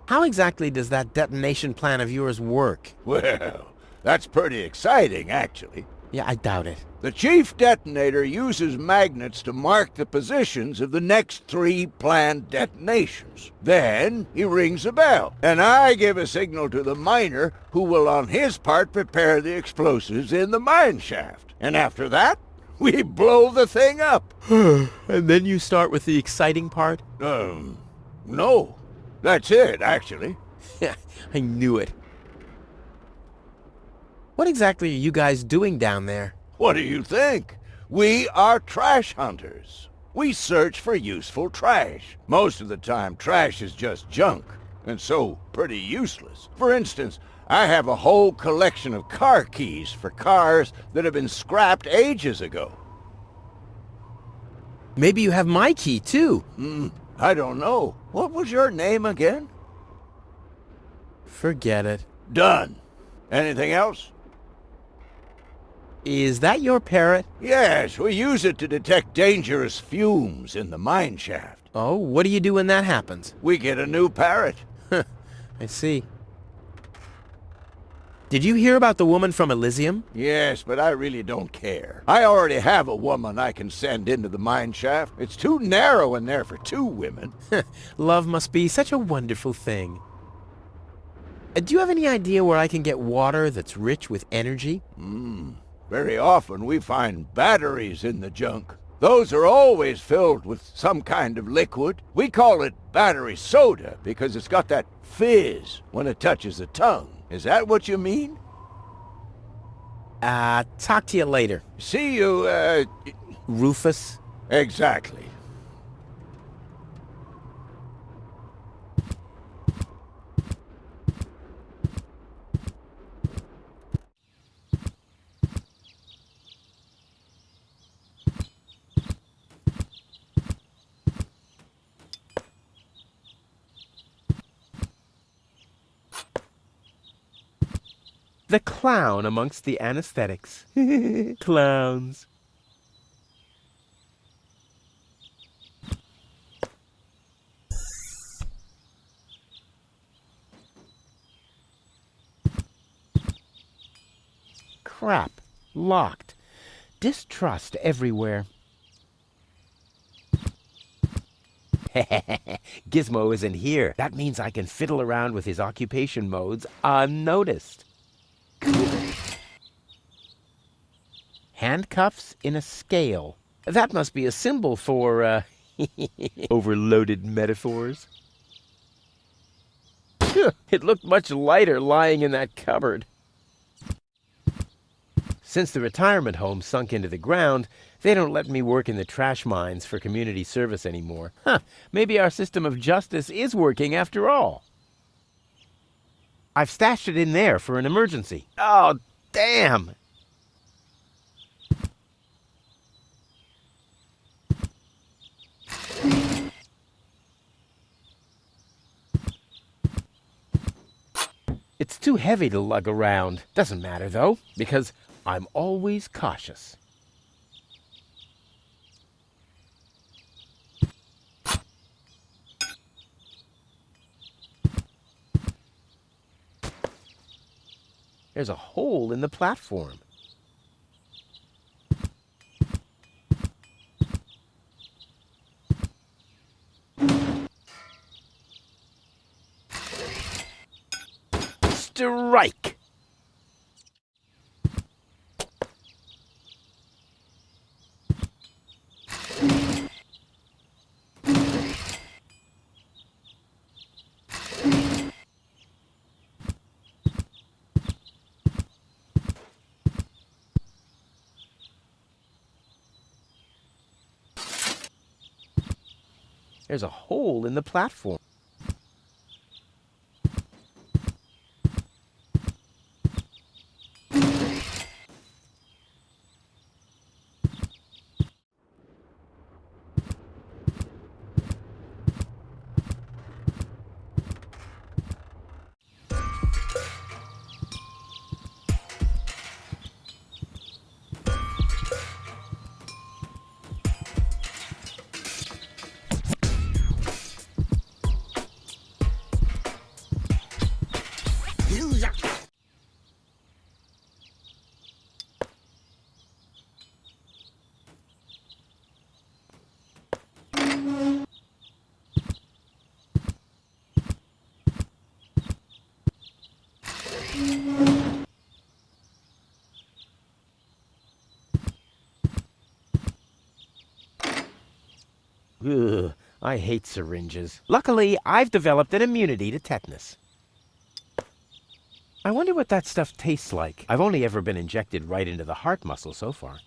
How exactly does that detonation plan of yours work? Well, that's pretty exciting, actually. Yeah, I doubt it. The chief detonator uses magnets to mark the positions of the next 3 planned detonations. Then he rings a bell, and I give a signal to the miner who will on his part prepare the explosives in the mine shaft. And after that, we blow the thing up. And then you start with the exciting part? No. That's it, actually. Yeah, I knew it. What exactly are you guys doing down there? What do you think? We are trash hunters. We search for useful trash. Most of the time, trash is just junk, and so pretty useless. For instance, I have a whole collection of car keys for cars that have been scrapped ages ago. Maybe you have my key, too. I don't know. What was your name again? Forget it. Done. Anything else? Is that your parrot? Yes, we use it to detect dangerous fumes in the mine shaft. Oh, what do you do when that happens? We get a new parrot. I see. Did you hear about the woman from Elysium? Yes, but I really don't care. I already have a woman I can send into the mine shaft. It's too narrow in there for 2 women. Love must be such a wonderful thing. Do you have any idea where I can get water that's rich with energy? Very often we find batteries in the junk. Those are always filled with some kind of liquid. We call it battery soda because it's got that fizz when it touches the tongue. Is that what you mean? Talk to you later. See you, Rufus? Exactly. The clown amongst the anesthetics. Clowns. Crap. Locked. Distrust everywhere. Gizmo isn't here. That means I can fiddle around with his occupation modes unnoticed. Handcuffs in a scale. That must be a symbol for, overloaded metaphors. It looked much lighter lying in that cupboard. Since the retirement home sunk into the ground, they don't let me work in the trash mines for community service anymore. Maybe our system of justice is working after all. I've stashed it in there for an emergency. Oh, damn! It's too heavy to lug around. Doesn't matter, though, because I'm always cautious. There's a hole in the platform. Strike! There's a hole in the platform. Ugh, I hate syringes. Luckily, I've developed an immunity to tetanus. I wonder what that stuff tastes like. I've only ever been injected right into the heart muscle so far.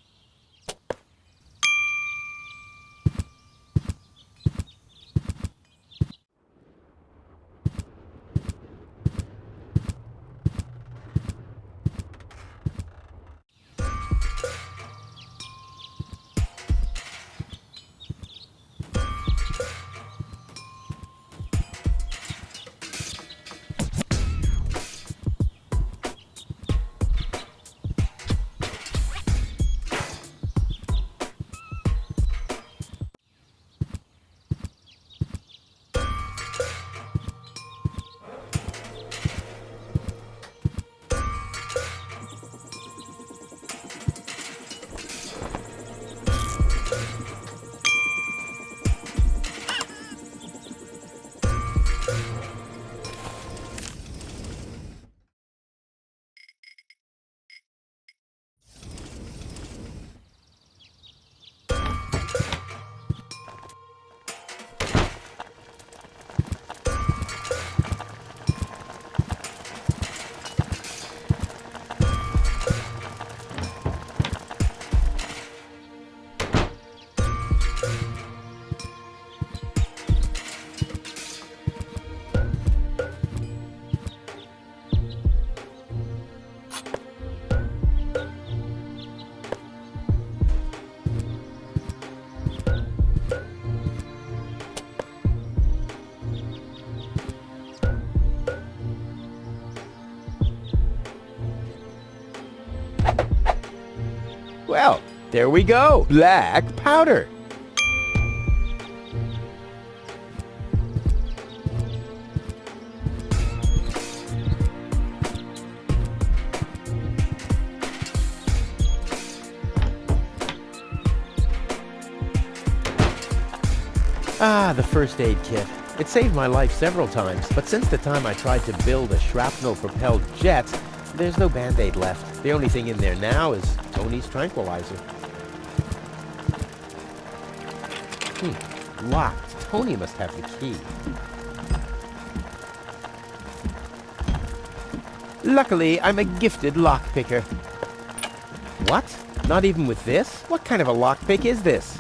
Well, there we go. Black powder. Ah, the first aid kit. It saved my life several times, but since the time I tried to build a shrapnel-propelled jet, there's no Band-Aid left. The only thing in there now is Tony's tranquilizer. Locked. Tony must have the key. Luckily, I'm a gifted lockpicker. What? Not even with this? What kind of a lockpick is this?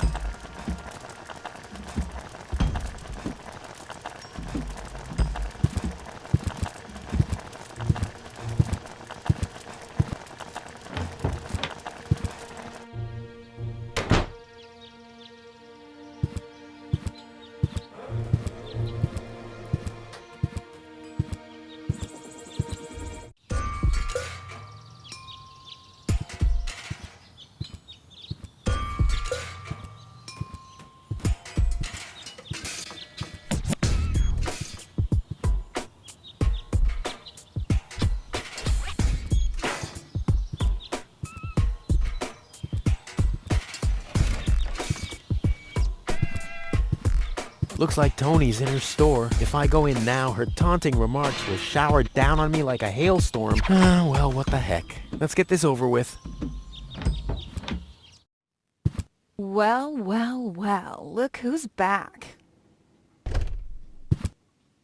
Looks like Tony's in her store. If I go in now, her taunting remarks will shower down on me like a hailstorm. Well, what the heck. Let's get this over with. Well, well, well, look who's back.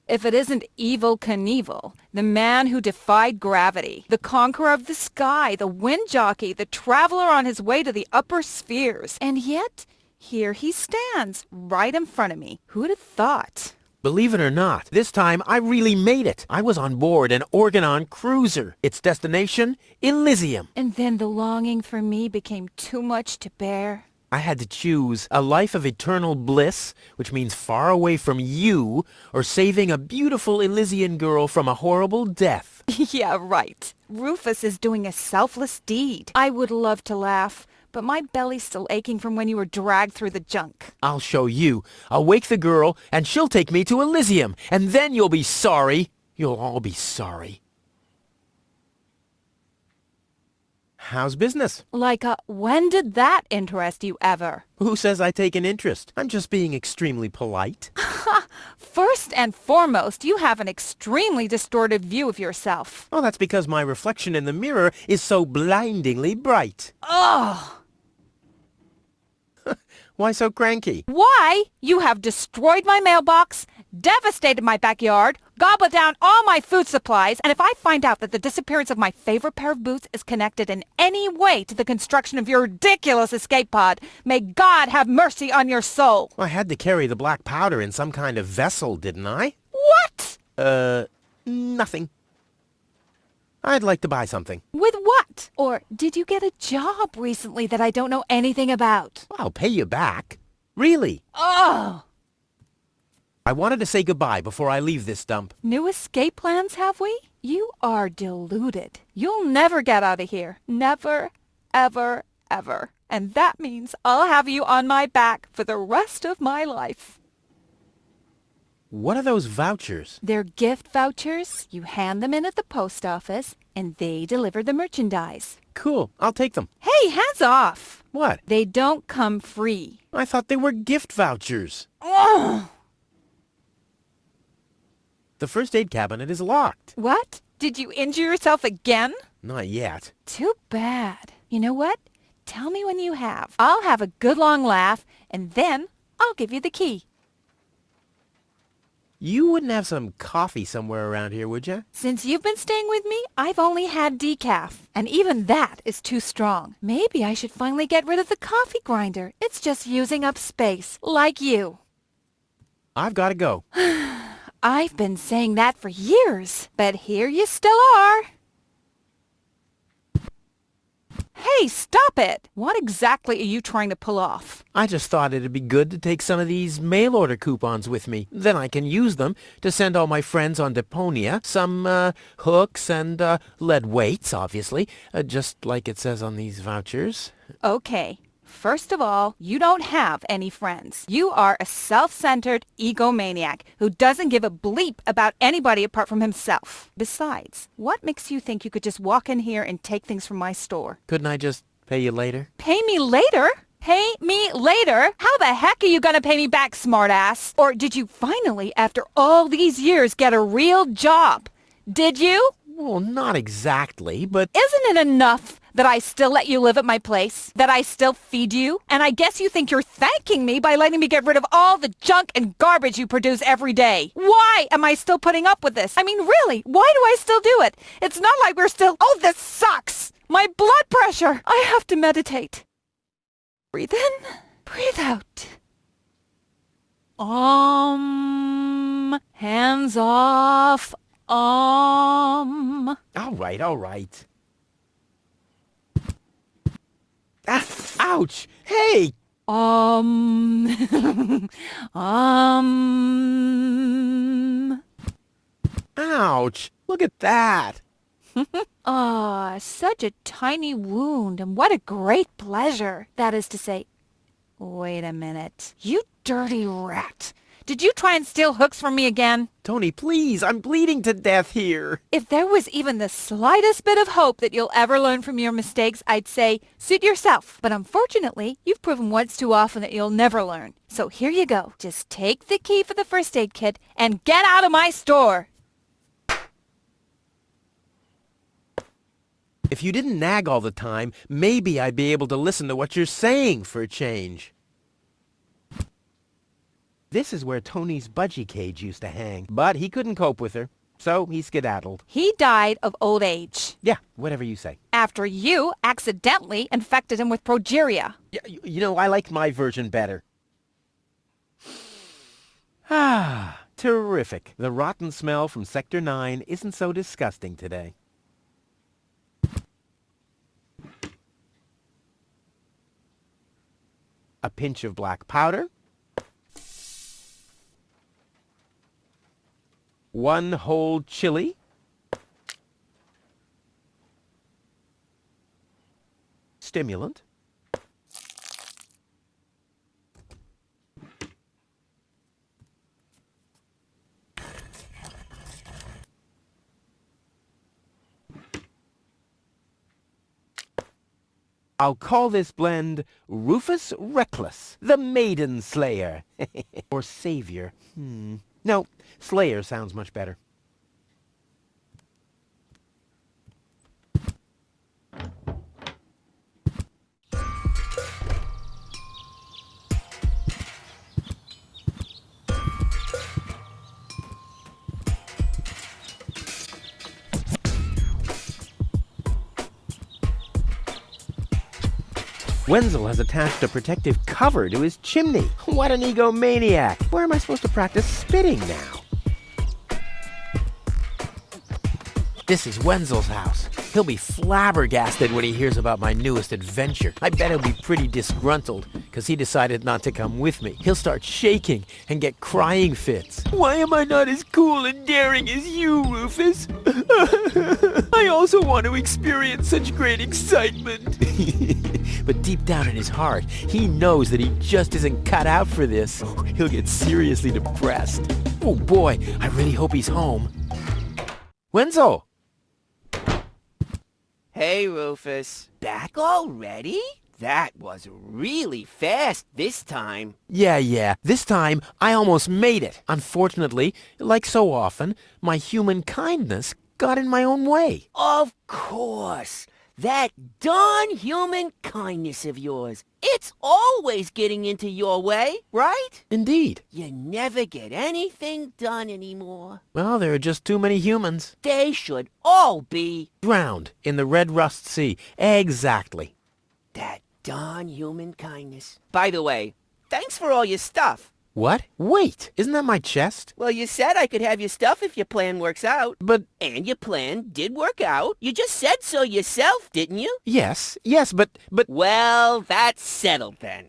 If it isn't Evel Knievel, the man who defied gravity, the conqueror of the sky, the wind jockey, the traveler on his way to the upper spheres. And yet, here he stands, right in front of me. Who'd have thought? Believe it or not, this time I really made it. I was on board an Organon cruiser. Its destination, Elysium. And then the longing for me became too much to bear. I had to choose a life of eternal bliss, which means far away from you, or saving a beautiful Elysian girl from a horrible death. Yeah, right. Rufus is doing a selfless deed. I would love to laugh, but my belly's still aching from when you were dragged through the junk. I'll show you. I'll wake the girl, and she'll take me to Elysium, and then you'll be sorry. You'll all be sorry. How's business? When did that interest you ever? Who says I take an interest? I'm just being extremely polite. First and foremost, you have an extremely distorted view of yourself. Oh, that's because my reflection in the mirror is so blindingly bright. Ugh! Why so cranky? Why? You have destroyed my mailbox, devastated my backyard, gobbled down all my food supplies, and if I find out that the disappearance of my favorite pair of boots is connected in any way to the construction of your ridiculous escape pod, may God have mercy on your soul. I had to carry the black powder in some kind of vessel, didn't I? What? Nothing. I'd like to buy something. With what? Or did you get a job recently that I don't know anything about? I'll pay you back. Really? Ugh! I wanted to say goodbye before I leave this dump. New escape plans, have we? You are deluded. You'll never get out of here. Never, ever, ever. And that means I'll have you on my back for the rest of my life. What are those vouchers? They're gift vouchers. You hand them in at the post office, and they deliver the merchandise. Cool. I'll take them. Hey, hands off! What? They don't come free. I thought they were gift vouchers. Ugh! The first aid cabinet is locked. What? Did you injure yourself again? Not yet. Too bad. You know what? Tell me when you have. I'll have a good long laugh, and then I'll give you the key. You wouldn't have some coffee somewhere around here, would you? Since you've been staying with me, I've only had decaf. And even that is too strong. Maybe I should finally get rid of the coffee grinder. It's just using up space, like you. I've got to go. I've been saying that for years, but here you still are. Hey, stop it! What exactly are you trying to pull off? I just thought it'd be good to take some of these mail order coupons with me. Then I can use them to send all my friends on Deponia some hooks and lead weights, obviously, just like it says on these vouchers. Okay. First of all, you don't have any friends. You are a self-centered egomaniac who doesn't give a bleep about anybody apart from himself. Besides, what makes you think you could just walk in here and take things from my store? Couldn't I just pay you later? Pay me later? Pay me later? How the heck are you gonna pay me back, smartass? Or did you finally, after all these years, get a real job? Did you? Well, not exactly, but... Isn't it enough that I still let you live at my place? That I still feed you? And I guess you think you're thanking me by letting me get rid of all the junk and garbage you produce every day. Why am I still putting up with this? I mean, really, why do I still do it? It's not like we're still... Oh, this sucks! My blood pressure! I have to meditate. Breathe in, breathe out. Hands off. All right. Ah, ouch! Hey! Ouch! Look at that! Such a tiny wound, and what a great pleasure. That is to say, wait a minute. You dirty rat. Did you try and steal hooks from me again? Tony, please, I'm bleeding to death here. If there was even the slightest bit of hope that you'll ever learn from your mistakes, I'd say, suit yourself. But unfortunately, you've proven once too often that you'll never learn. So here you go. Just take the key for the first aid kit and get out of my store. If you didn't nag all the time, maybe I'd be able to listen to what you're saying for a change. This is where Tony's budgie cage used to hang, but he couldn't cope with her, so he skedaddled. He died of old age. Yeah, whatever you say. After you accidentally infected him with progeria. Yeah, you know, I like my version better. Ah, terrific. The rotten smell from Sector 9 isn't so disgusting today. A pinch of black powder. 1 whole chili. Stimulant. I'll call this blend Rufus Reckless, the Maiden Slayer. Or Savior. No, Slayer sounds much better. Wenzel has attached a protective cover to his chimney. What an egomaniac! Where am I supposed to practice spitting now? This is Wenzel's house. He'll be flabbergasted when he hears about my newest adventure. I bet he'll be pretty disgruntled, because he decided not to come with me. He'll start shaking and get crying fits. Why am I not as cool and daring as you, Rufus? I also want to experience such great excitement. But deep down in his heart, he knows that he just isn't cut out for this. He'll get seriously depressed. Oh boy, I really hope he's home. Wenzel! Hey, Rufus. Back already? That was really fast this time. Yeah. This time, I almost made it. Unfortunately, like so often, my human kindness got in my own way. Of course. That darn human kindness of yours. It's always getting into your way, right? Indeed. You never get anything done anymore. Well, there are just too many humans. They should all be Drowned in the red rust sea. Exactly. that darn human kindness. By the way, thanks for all your stuff. What? Wait, isn't that my chest? Well, you said I could have your stuff if your plan works out. But... And your plan did work out. You just said so yourself, didn't you? Yes, but... Well, that's settled then.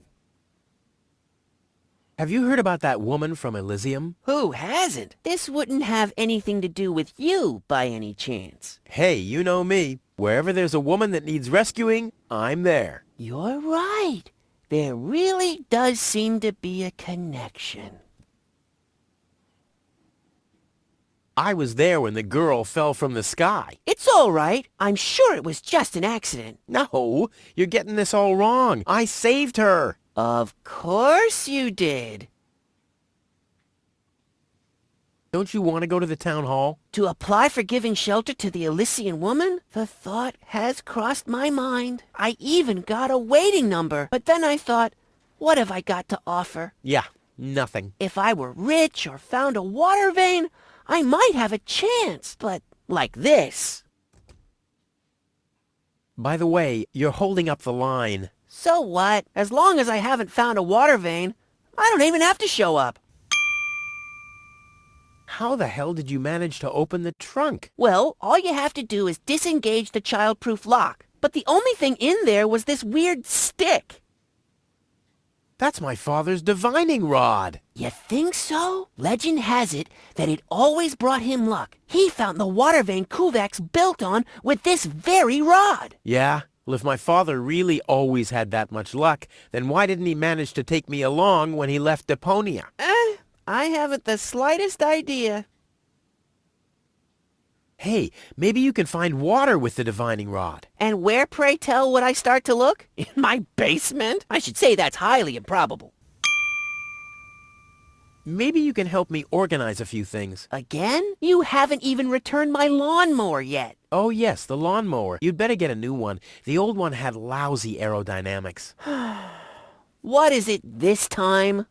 Have you heard about that woman from Elysium? Who hasn't? This wouldn't have anything to do with you by any chance. Hey, you know me. Wherever there's a woman that needs rescuing, I'm there. You're right. There really does seem to be a connection. I was there when the girl fell from the sky. It's all right. I'm sure it was just an accident. No, you're getting this all wrong. I saved her. Of course you did. Don't you want to go to the town hall? To apply for giving shelter to the Elysian woman? The thought has crossed my mind. I even got a waiting number. But then I thought, what have I got to offer? Yeah, nothing. If I were rich or found a water vein, I might have a chance. But like this. By the way, you're holding up the line. So what? As long as I haven't found a water vein, I don't even have to show up. How the hell did you manage to open the trunk? Well, all you have to do is disengage the child-proof lock. But the only thing in there was this weird stick. That's my father's divining rod. You think so? Legend has it that it always brought him luck. He found the water vein Kuvaq's built on with this very rod. Yeah? Well, if my father really always had that much luck, then why didn't he manage to take me along when he left Deponia? I haven't the slightest idea. Hey, maybe you can find water with the divining rod. And where, pray tell, would I start to look? In my basement? I should say that's highly improbable. Maybe you can help me organize a few things. Again? You haven't even returned my lawnmower yet. Oh yes, the lawnmower. You'd better get a new one. The old one had lousy aerodynamics. What is it this time?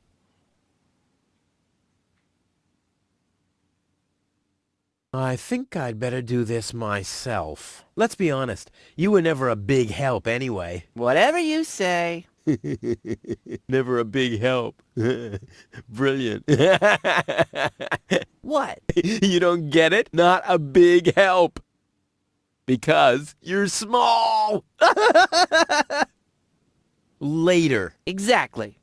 I think I'd better do this myself. Let's be honest, you were never a big help anyway. Whatever you say. Never a big help. Brilliant. What? You don't get it? Not a big help. Because you're small. Later. Exactly.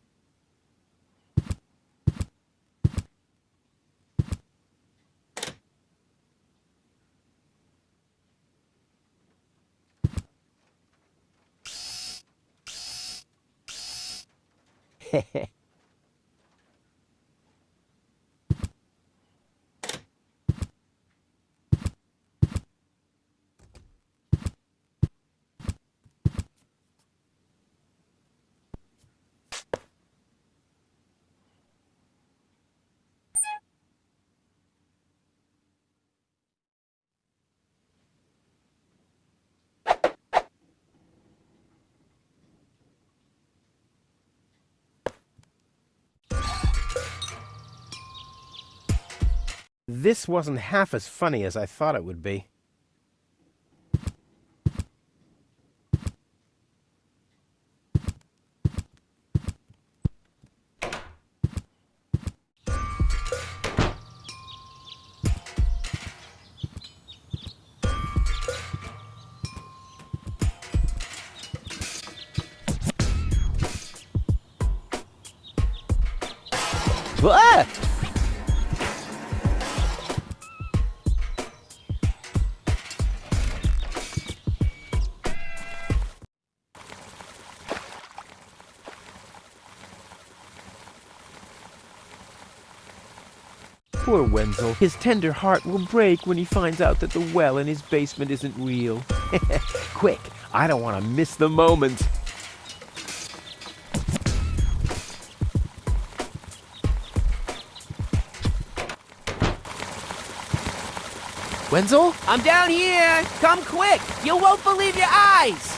This wasn't half as funny as I thought it would be. Ah! Poor Wenzel. His tender heart will break when he finds out that the well in his basement isn't real. Quick, I don't want to miss the moment. Wenzel? I'm down here! Come quick! You won't believe your eyes!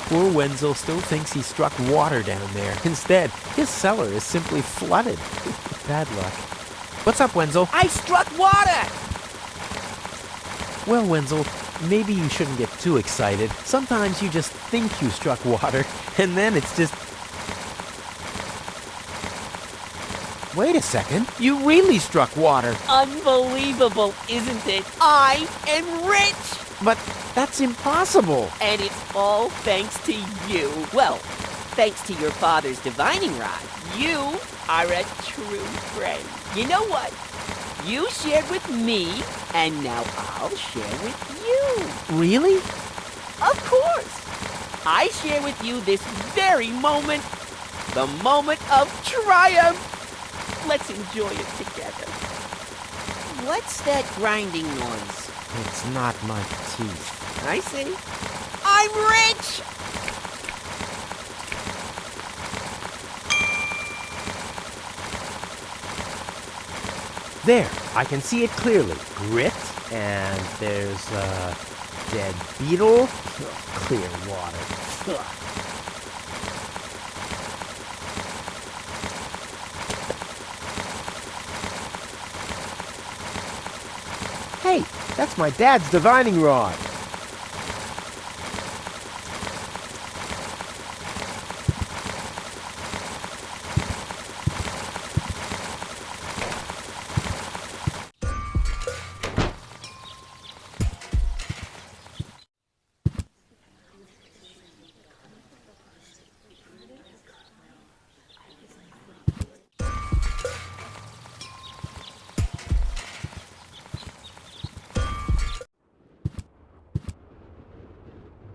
Poor Wenzel still thinks he struck water down there. Instead, his cellar is simply flooded. Bad luck. What's up, Wenzel? I struck water! Well, Wenzel, maybe you shouldn't get too excited. Sometimes you just think you struck water, and then it's just... Wait a second. You really struck water. Unbelievable, isn't it? I am rich! But that's impossible. And it's all thanks to you. Well, thanks to your father's divining rod. You are a true friend. You know what? You shared with me, and now I'll share with you. Really? Of course. I share with you this very moment. The moment of triumph. Let's enjoy it together. What's that grinding noise? It's not my teeth. I see. I'm rich! There, I can see it clearly. Grit, and there's a dead beetle. Clear water. Ugh. Hey, that's my dad's divining rod.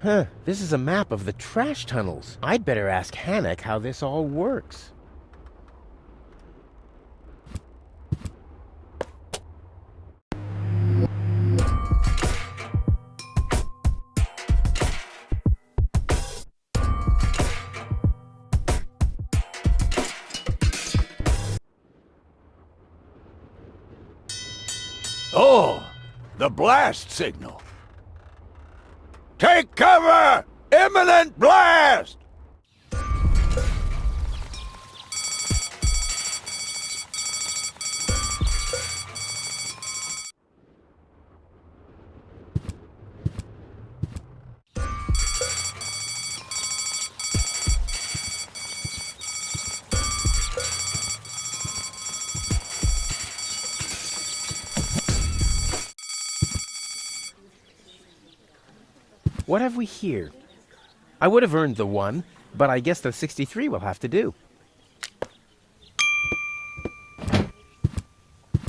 Huh, this is a map of the trash tunnels. I'd better ask Hannock how this all works. Oh, the blast signal. Take cover! Imminent blast! What have we here? I would have earned the 1, but I guess the 63 will have to do.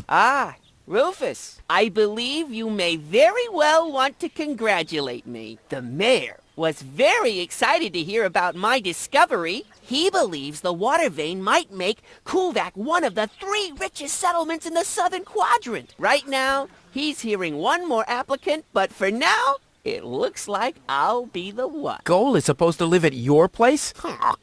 Ah, Rufus, I believe you may very well want to congratulate me. The mayor was very excited to hear about my discovery. He believes the water vein might make Kuvaq one of the 3 richest settlements in the southern quadrant. Right now, he's hearing one more applicant, but for now, it looks like I'll be the one. Goal is supposed to live at your place?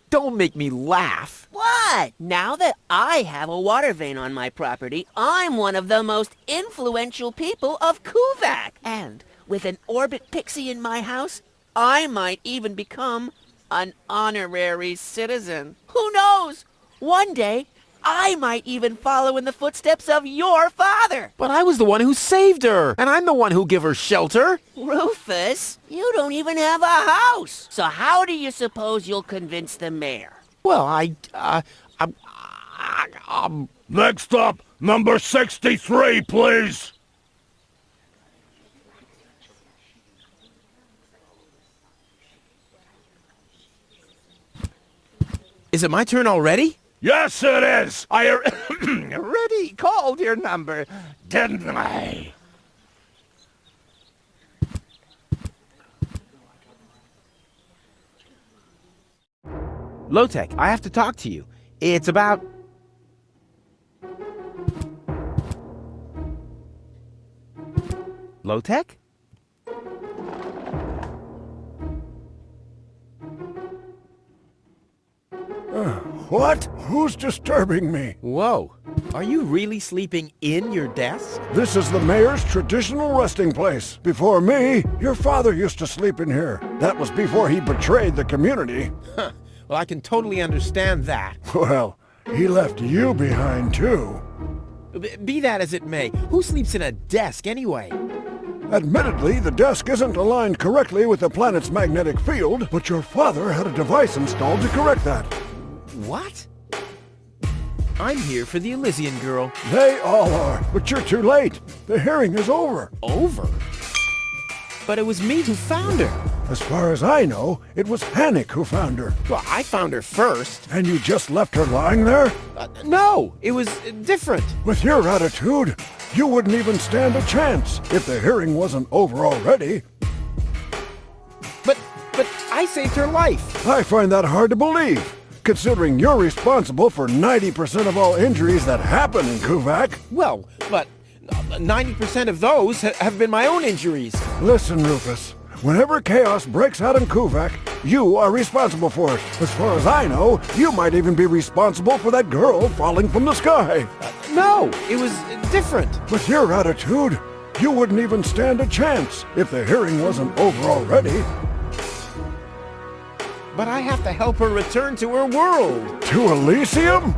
Don't make me laugh. What? Now that I have a water vein on my property, I'm one of the most influential people of Kuvaq. And with an orbit pixie in my house, I might even become an honorary citizen. Who knows? One day, I might even follow in the footsteps of your father. But I was the one who saved her, and I'm the one who gave her shelter. Rufus, you don't even have a house. So how do you suppose you'll convince the mayor? Well, Next up, number 63, please. Is it my turn already? Yes, it is. I Already called your number, didn't I? Low-Tech, I have to talk to you. It's about... Low-Tech? What? Who's disturbing me? Whoa. Are you really sleeping in your desk? This is the mayor's traditional resting place. Before me, your father used to sleep in here. That was before he betrayed the community. Huh. Well, I can totally understand that. Well, he left you behind, too. Be that as it may, who sleeps in a desk anyway? Admittedly, the desk isn't aligned correctly with the planet's magnetic field, but your father had a device installed to correct that. What? I'm here for the Elysian girl. They all are, but you're too late. The hearing is over. Over? But it was me who found her. As far as I know, it was Hannick who found her. Well, I found her first. And you just left her lying there? No, it was different. With your attitude, you wouldn't even stand a chance if the hearing wasn't over already. But I saved her life. I find that hard to believe, considering you're responsible for 90% of all injuries that happen in Kuvaq. Well, but 90% of those have been my own injuries. Listen, Rufus. Whenever chaos breaks out in Kuvaq, you are responsible for it. As far as I know, you might even be responsible for that girl falling from the sky. No, it was different. With your attitude, you wouldn't even stand a chance if the hearing wasn't over already. But I have to help her return to her world. To Elysium?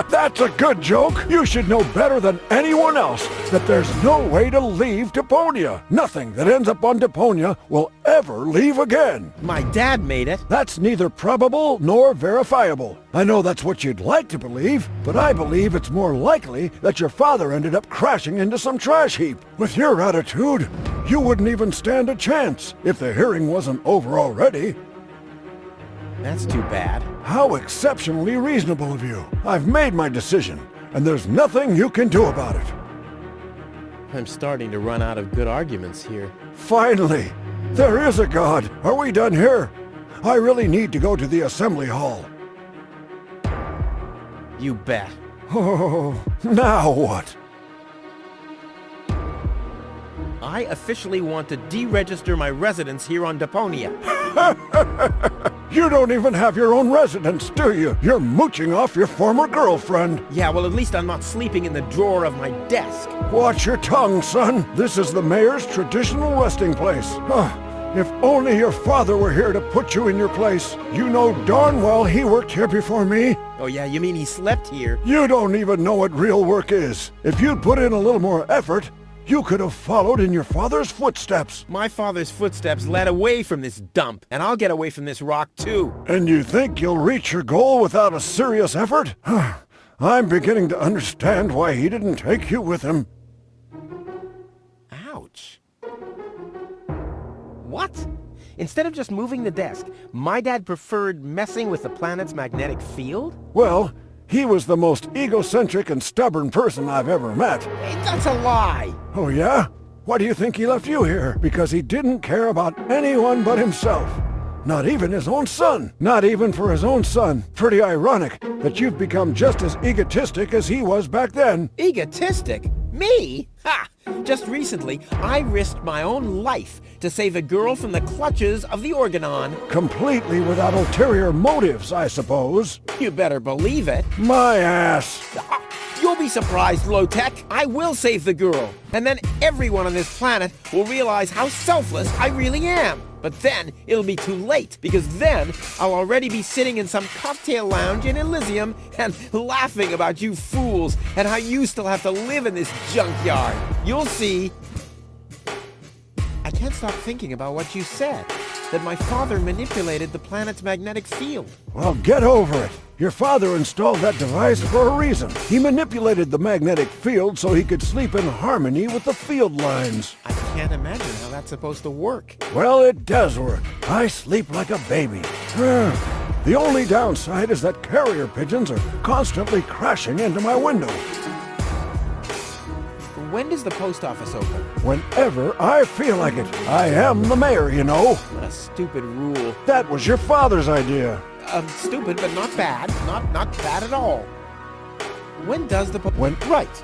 That's a good joke. You should know better than anyone else that there's no way to leave Deponia. Nothing that ends up on Deponia will ever leave again. My dad made it. That's neither probable nor verifiable. I know that's what you'd like to believe, but I believe it's more likely that your father ended up crashing into some trash heap. With your attitude, you wouldn't even stand a chance if the hearing wasn't over already. That's too bad. How exceptionally reasonable of you. I've made my decision, and there's nothing you can do about it. I'm starting to run out of good arguments here. Finally! There is a God! Are we done here? I really need to go to the assembly hall. You bet. Oh, now what? I officially want to deregister my residence here on Deponia. You don't even have your own residence, do you? You're mooching off your former girlfriend. Yeah, well, at least I'm not sleeping in the drawer of my desk. Watch your tongue, son. This is the mayor's traditional resting place. If only your father were here to put you in your place. You know darn well he worked here before me. Oh yeah, you mean he slept here? You don't even know what real work is. If you'd put in a little more effort, you could have followed in your father's footsteps. My father's footsteps led away from this dump, and I'll get away from this rock too. And you think you'll reach your goal without a serious effort? I'm beginning to understand why he didn't take you with him. Ouch. What? Instead of just moving the desk, my dad preferred messing with the planet's magnetic field? Well, he was the most egocentric and stubborn person I've ever met. Hey, that's a lie! Oh yeah? Why do you think he left you here? Because he didn't care about anyone but himself. Not even his own son. Not even for his own son. Pretty ironic that you've become just as egotistic as he was back then. Egotistic? Me? Ha! Just recently, I risked my own life to save a girl from the clutches of the Organon. Completely without ulterior motives, I suppose. You better believe it. My ass. You'll be surprised, Low-Tech. I will save the girl. And then everyone on this planet will realize how selfless I really am. But then it'll be too late, because then I'll already be sitting in some cocktail lounge in Elysium and laughing about you fools and how you still have to live in this junkyard. You'll see. I can't stop thinking about what you said, that my father manipulated the planet's magnetic field. Well, get over it. Your father installed that device for a reason. He manipulated the magnetic field so he could sleep in harmony with the field lines. I can't imagine how that's supposed to work. Well, it does work. I sleep like a baby. The only downside is that carrier pigeons are constantly crashing into my window. When does the post office open? Whenever I feel like it. I am the mayor, you know. What a stupid rule. That was your father's idea. Stupid, but not bad. Not bad at all. When does the Right.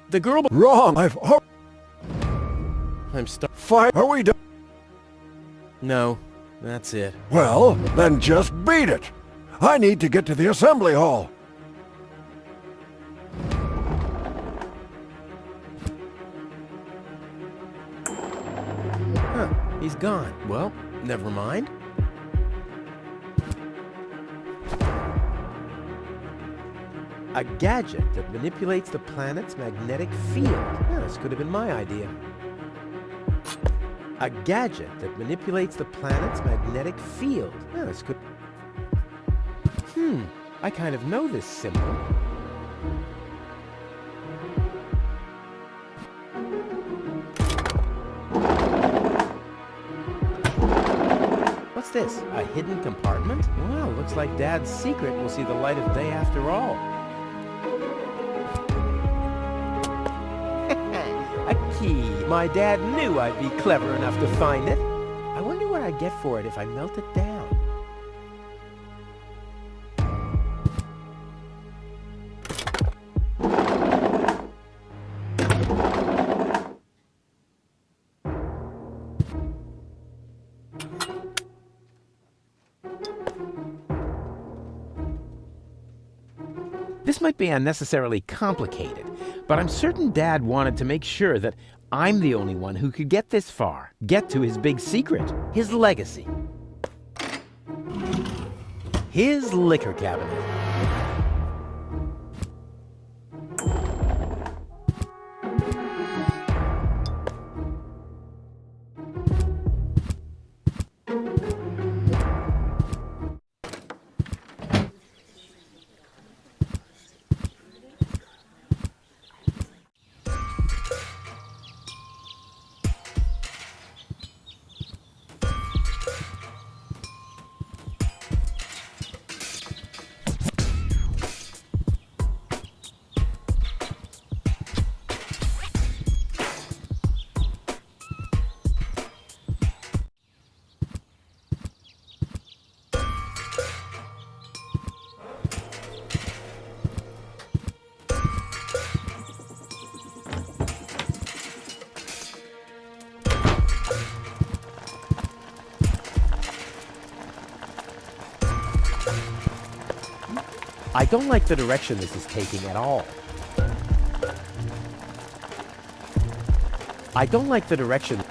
The girl... Wrong. I'm stuck. Fine. Are we done? No, that's it. Well, then just beat it. I need to get to the assembly hall. Huh, he's gone. Well, never mind. A gadget that manipulates the planet's magnetic field. Yeah, this could have been my idea. A gadget that manipulates the planet's magnetic field. Yeah, this could... I kind of know this symbol. What's this? A hidden compartment? Well, looks like Dad's secret will see the light of day after all. A key. My dad knew I'd be clever enough to find it. I wonder what I'd get for it if I melt it down. This might be unnecessarily complicated, but I'm certain Dad wanted to make sure that I'm the only one who could get this far, get to his big secret, his legacy. His liquor cabinet. I don't like the direction this is taking at all. I don't like the direction.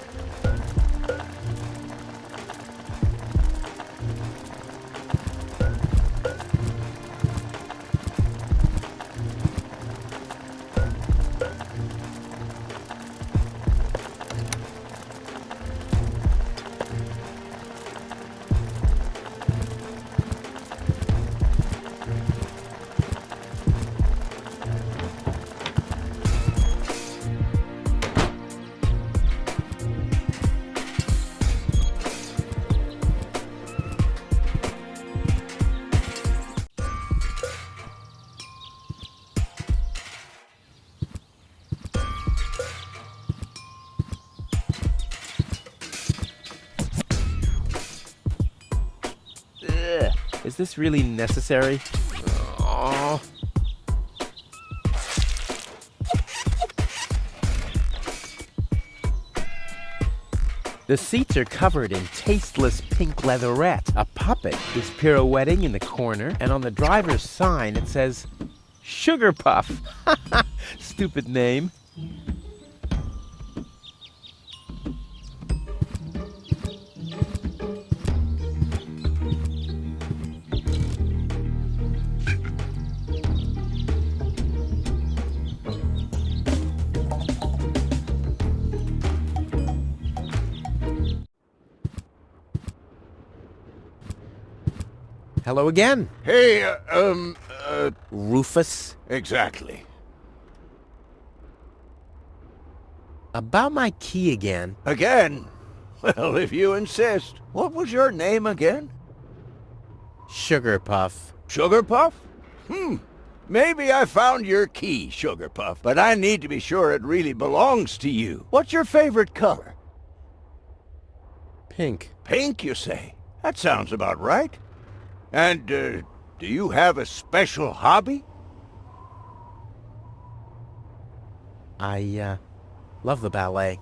Is this really necessary? Oh. The seats are covered in tasteless pink leatherette. A puppet is pirouetting in the corner, and on the driver's sign it says, Sugar Puff. Stupid name. Hello again. Hey, Rufus. exactly. About my key again. Again? Well, if you insist. What was your name again? Sugar Puff. Sugar Puff? Maybe I found your key, Sugar Puff, but I need to be sure it really belongs to you. What's your favorite color? Pink. Pink, you say? That sounds about right. And, do you have a special hobby? I, love the ballet.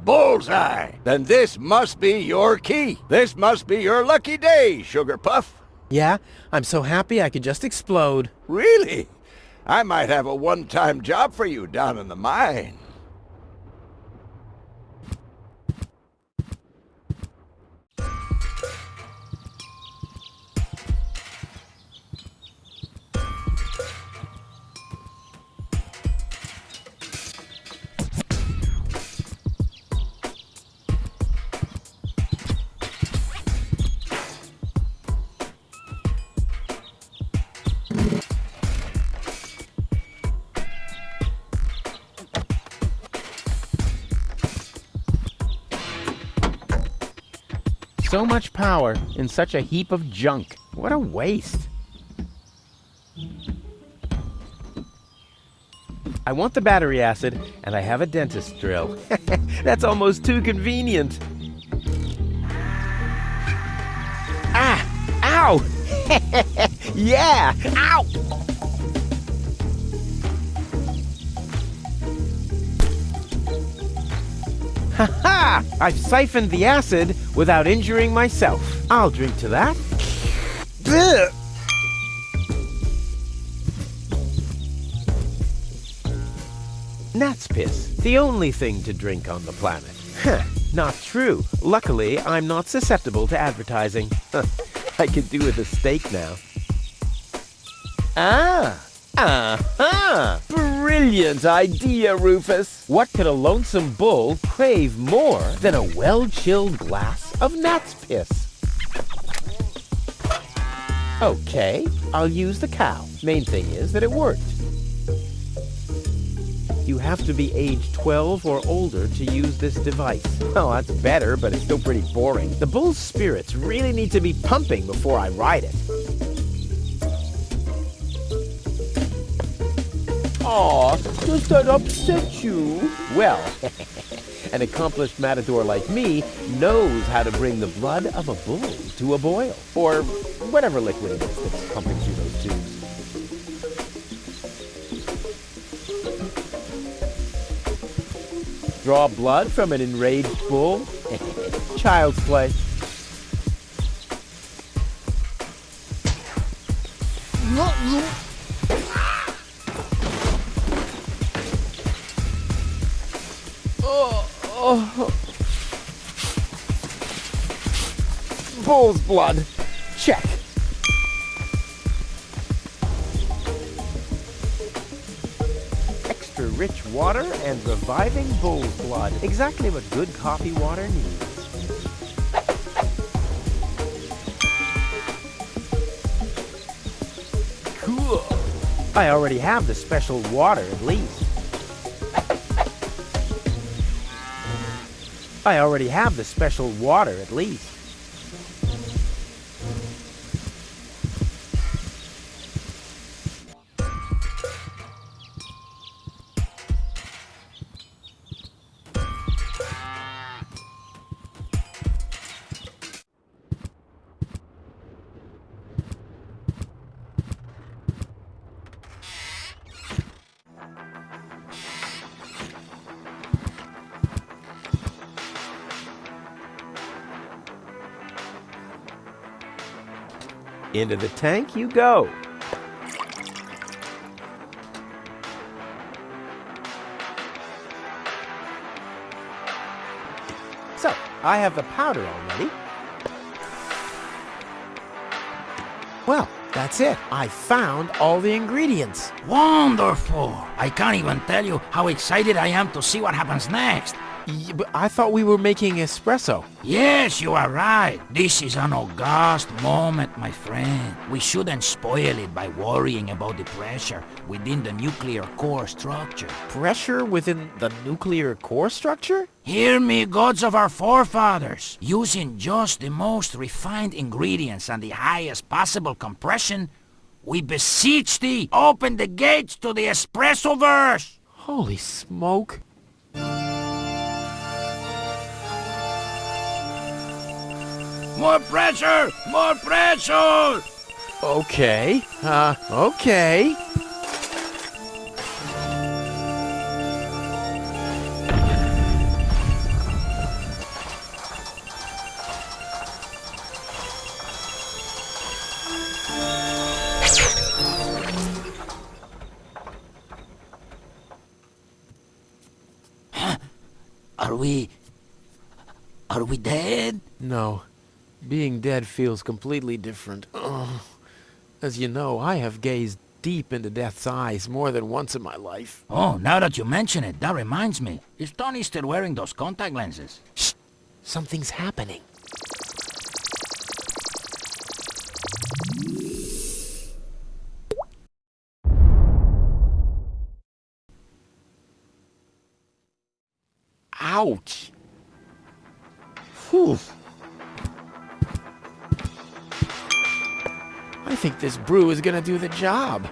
Bullseye! Then this must be your key. This must be your lucky day, Sugar Puff. Yeah, I'm so happy I could just explode. Really? I might have a one-time job for you down in the mine. So much power in such a heap of junk. What a waste. I want the battery acid, and I have a dentist drill. That's almost too convenient. Ah! Ow! Yeah! Ow! Ha-ha! I've siphoned the acid without injuring myself. I'll drink to that. Ugh. Gnat's piss, the only thing to drink on the planet. Huh, not true. Luckily, I'm not susceptible to advertising. I could do with a steak now. Ah! Uh-huh! Brilliant idea, Rufus! What could a lonesome bull crave more than a well-chilled glass of gnat's piss? Okay, I'll use the cow. Main thing is that it worked. You have to be age 12 or older to use this device. Well, that's better, but it's still pretty boring. The bull's spirits really need to be pumping before I ride it. Aw, does that upset you? Well, an accomplished matador like me knows how to bring the blood of a bull to a boil. Or whatever liquid it is that's pumping through those tubes. Draw blood from an enraged bull? Child's play. Bull's blood. Check. Extra rich water and reviving bull's blood. Exactly what good coffee water needs. Cool. I already have the special water at least. I already have the special water at least. Into the tank you go. So, I have the powder already. Well, that's it. I found all the ingredients. Wonderful! I can't even tell you how excited I am to see what happens next. But I thought we were making espresso. Yes, you are right. This is an august moment, my friend. We shouldn't spoil it by worrying about the pressure within the nuclear core structure. Pressure within the nuclear core structure? Hear me, gods of our forefathers. Using just the most refined ingredients and the highest possible compression, we beseech thee, open the gates to the espresso-verse. Holy smoke. More pressure! More pressure! Okay. Okay. Are we dead? No. Being dead feels completely different. Ugh. As you know, I have gazed deep into death's eyes more than once in my life. Oh, now that you mention it, that reminds me. Is Tony still wearing those contact lenses? Shh! Something's happening. Ouch! Whew. I think this brew is gonna do the job.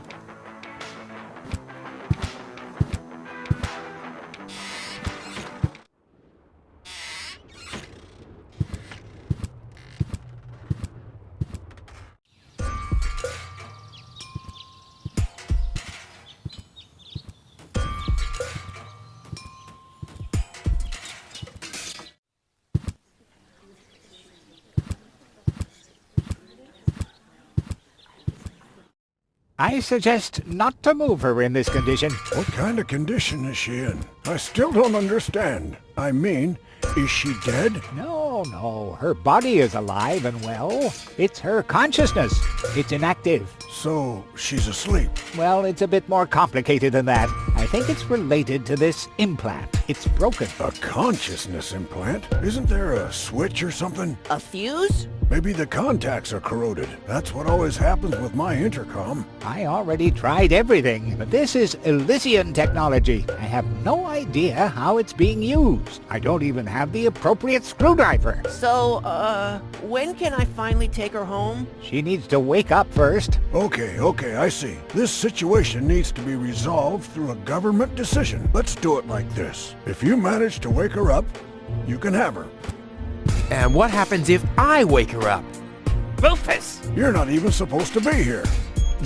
I suggest not to move her in this condition. What kind of condition is she in? I still don't understand. I mean, is she dead? No. Her body is alive and well. It's her consciousness. It's inactive. So, she's asleep. Well, it's a bit more complicated than that. I think it's related to this implant. It's broken. A consciousness implant? Isn't there a switch or something? A fuse? Maybe the contacts are corroded. That's what always happens with my intercom. I already tried everything, but this is Elysian technology. I have no idea how it's being used. I don't even have the appropriate screwdriver. So, when can I finally take her home? She needs to wake up first. Okay, I see. This situation needs to be resolved through a government decision. Let's do it like this. If you manage to wake her up, you can have her. And what happens if I wake her up? Rufus! You're not even supposed to be here.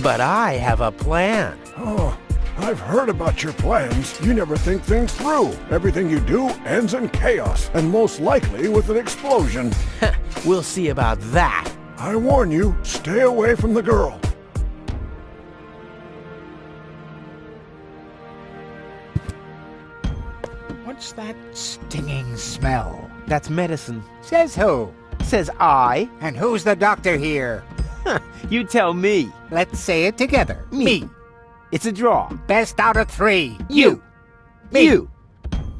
But I have a plan. Oh, I've heard about your plans. You never think things through. Everything you do ends in chaos, and most likely with an explosion. We'll see about that. I warn you, stay away from the girl. What's that stinging smell? That's medicine. Says who? Says I. And who's the doctor here? You tell me. Let's say it together. Me. It's a draw. Best out of 3. You. Me. You.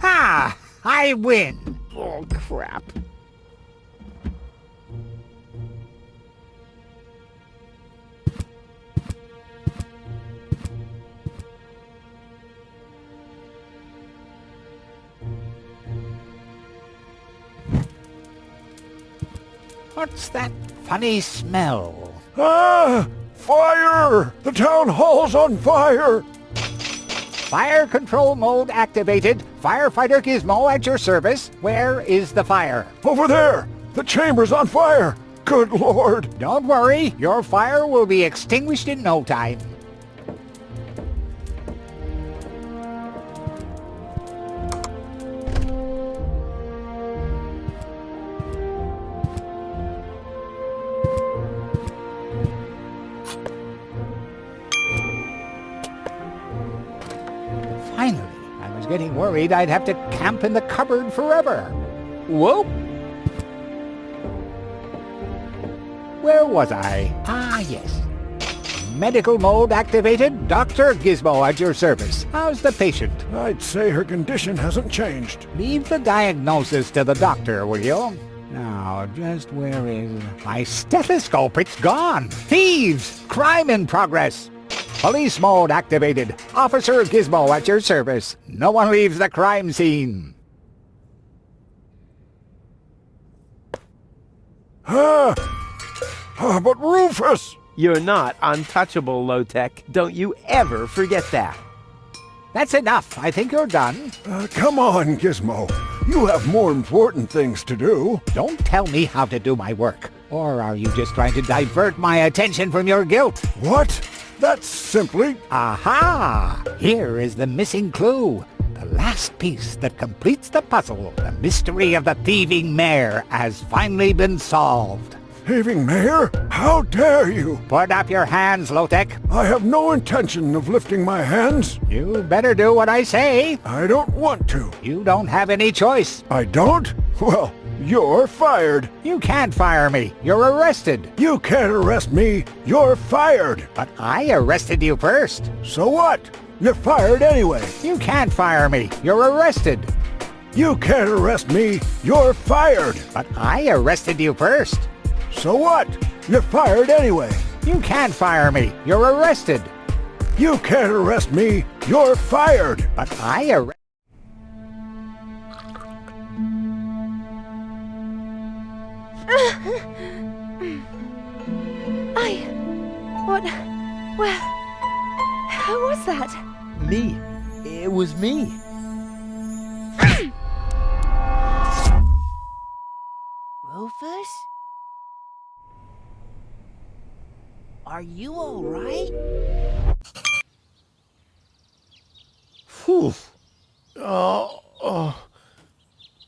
Ah! I win. Oh, crap. What's that funny smell? Ah! Fire! The town hall's on fire! Fire control mode activated. Firefighter Gizmo at your service. Where is the fire? Over there! The chamber's on fire! Good Lord! Don't worry, your fire will be extinguished in no time. Finally, I was getting worried I'd have to camp in the cupboard forever. Whoa. Where was I? Ah, yes. Medical mode activated. Dr. Gizmo at your service. How's the patient? I'd say her condition hasn't changed. Leave the diagnosis to the doctor, will you? Now, just where is... My stethoscope, it's gone! Thieves! Crime in progress! Police mode activated. Officer Gizmo at your service. No one leaves the crime scene. But Rufus! You're not untouchable, Low-Tech. Don't you ever forget that. That's enough. I think you're done. Come on, Gizmo. You have more important things to do. Don't tell me how to do my work. Or are you just trying to divert my attention from your guilt? What? That's simply... Aha! Here is the missing clue. The last piece that completes the puzzle. The mystery of the thieving mayor has finally been solved. Thieving mayor? How dare you? Put up your hands, Low-Tech. I have no intention of lifting my hands. You better do what I say. I don't want to. You don't have any choice. I don't? Well, you're fired. You can't fire me. You're arrested. You can't arrest me. You're fired. But I arrested you first. So what? You're fired anyway. You can't fire me. You're arrested. You can't arrest me. You're fired. But I arrested you first. So what? You're fired anyway. You can't fire me. You're arrested. You can't arrest me. You're fired. But I arrested... What? Where? Who was that? Me. It was me. Rufus? Are you all right? Whew. Oh.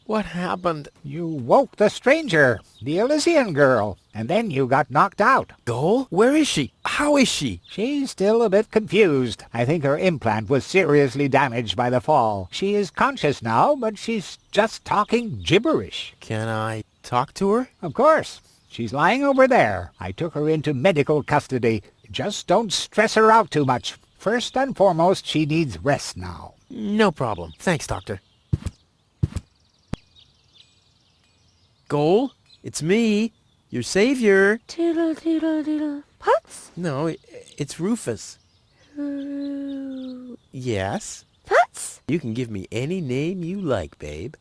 What happened? You woke the stranger, the Elysian girl, and then you got knocked out. Goal? Where is she? How is she? She's still a bit confused. I think her implant was seriously damaged by the fall. She is conscious now, but she's just talking gibberish. Can I talk to her? Of course. She's lying over there. I took her into medical custody. Just don't stress her out too much. First and foremost, she needs rest now. No problem. Thanks, Doctor. Goal? It's me, your savior. Doodle, doodle, doodle. Putz? No, it's Rufus. Yes? Putz? You can give me any name you like, babe.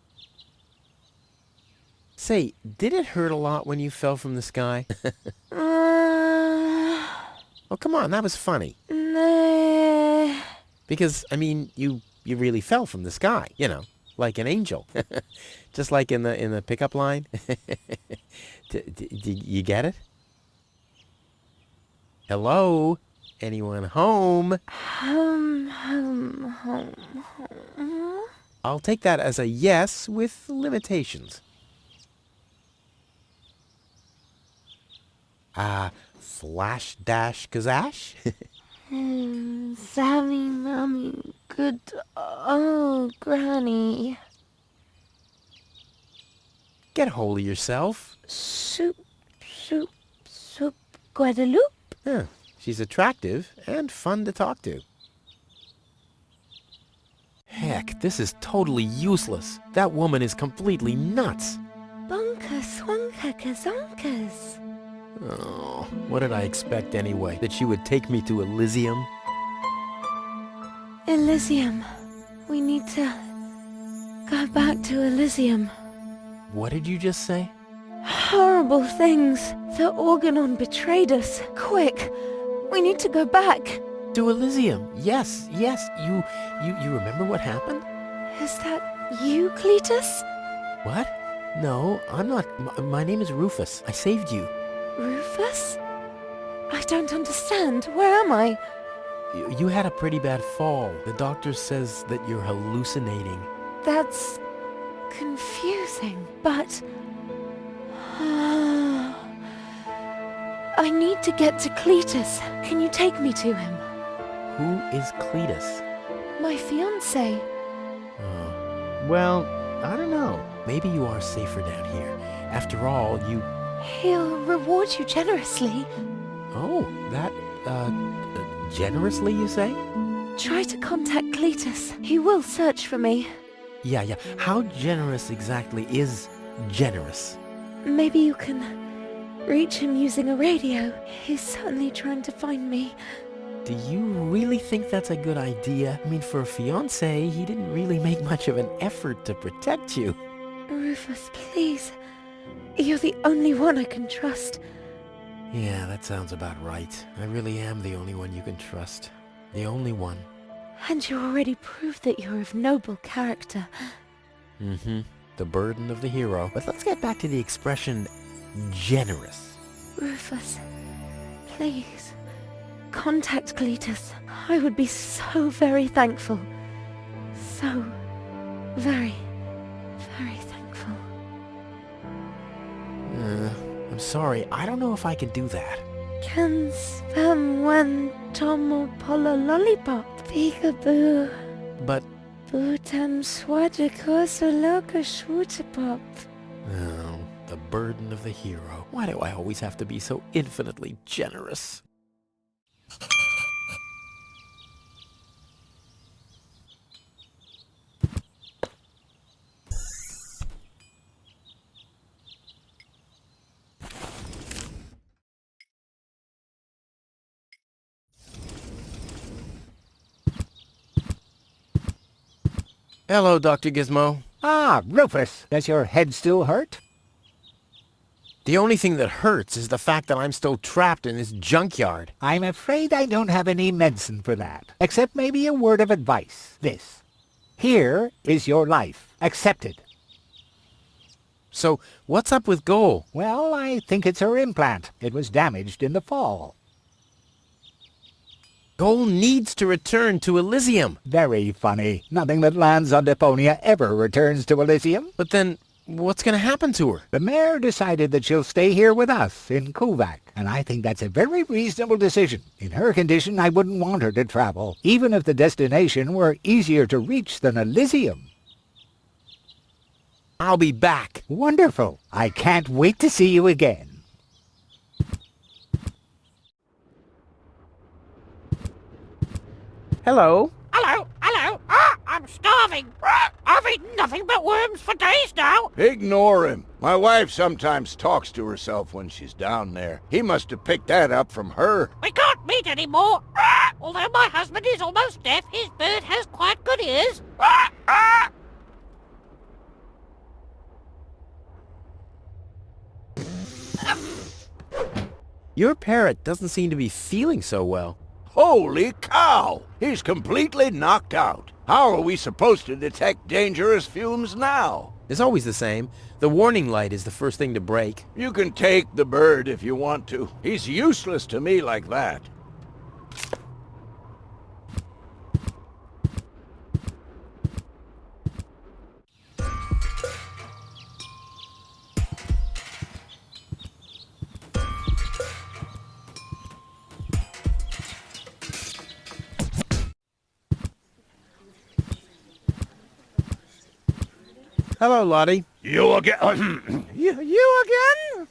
Say, did it hurt a lot when you fell from the sky? Oh, come on, that was funny. Nah. Because, I mean, you really fell from the sky, you know, like an angel. Just like in the pickup line. Did you get it? Hello? Anyone home? Home. I'll take that as a yes with limitations. Flash dash kazash? Sammy, mommy, good old Granny. Get hold of yourself. Soup, Guadeloupe? Yeah, she's attractive and fun to talk to. Heck, this is totally useless. That woman is completely nuts. Bonka swanka kazonkas. Oh, what did I expect anyway? That she would take me to Elysium? Elysium. We need to go back to Elysium. What did you just say? Horrible things. The Organon betrayed us. Quick, we need to go back. To Elysium. Yes. You remember what happened? Is that you, Cletus? What? No, I'm not. My name is Rufus. I saved you. Rufus? I don't understand. Where am I? You had a pretty bad fall. The doctor says that you're hallucinating. That's confusing, but... I need to get to Cletus. Can you take me to him? Who is Cletus? My fiancé. Oh. Well, I don't know. Maybe you are safer down here. After all, you... He'll reward you generously. Oh, that, generously, you say? Try to contact Cletus. He will search for me. Yeah. How generous exactly is generous? Maybe you can reach him using a radio. He's certainly trying to find me. Do you really think that's a good idea? I mean, for a fiancé, he didn't really make much of an effort to protect you. Rufus, please. You're the only one I can trust. Yeah, that sounds about right. I really am the only one you can trust. The only one. And you already proved that you're of noble character. Mm-hmm. The burden of the hero. But let's get back to the expression generous. Rufus, please. Contact Cletus. I would be so very thankful. So very, very thankful. I'm sorry. I don't know if I can do that. Can spam when tomo polo lollipop. Peekaboo. But... Bootam swadikoso loka shwootapop. Oh, the burden of the hero. Why do I always have to be so infinitely generous? Hello, Dr. Gizmo. Ah, Rufus, does your head still hurt? The only thing that hurts is the fact that I'm still trapped in this junkyard. I'm afraid I don't have any medicine for that, except maybe a word of advice. This. Here is your life. Accept it. So, what's up with Goal? Well, I think it's her implant. It was damaged in the fall. Goal needs to return to Elysium. Very funny. Nothing that lands on Deponia ever returns to Elysium. But then, what's going to happen to her? The mayor decided that she'll stay here with us in Kuvaq, and I think that's a very reasonable decision. In her condition, I wouldn't want her to travel, even if the destination were easier to reach than Elysium. I'll be back. Wonderful. I can't wait to see you again. Hello. Hello. Ah, I'm starving. I've eaten nothing but worms for days now. Ignore him. My wife sometimes talks to herself when she's down there. He must have picked that up from her. We can't meet anymore. Although my husband is almost deaf, his bird has quite good ears. Your parrot doesn't seem to be feeling so well. Holy cow! He's completely knocked out. How are we supposed to detect dangerous fumes now? It's always the same. The warning light is the first thing to break. You can take the bird if you want to. He's useless to me like that. Hello, Lottie. You again? You again?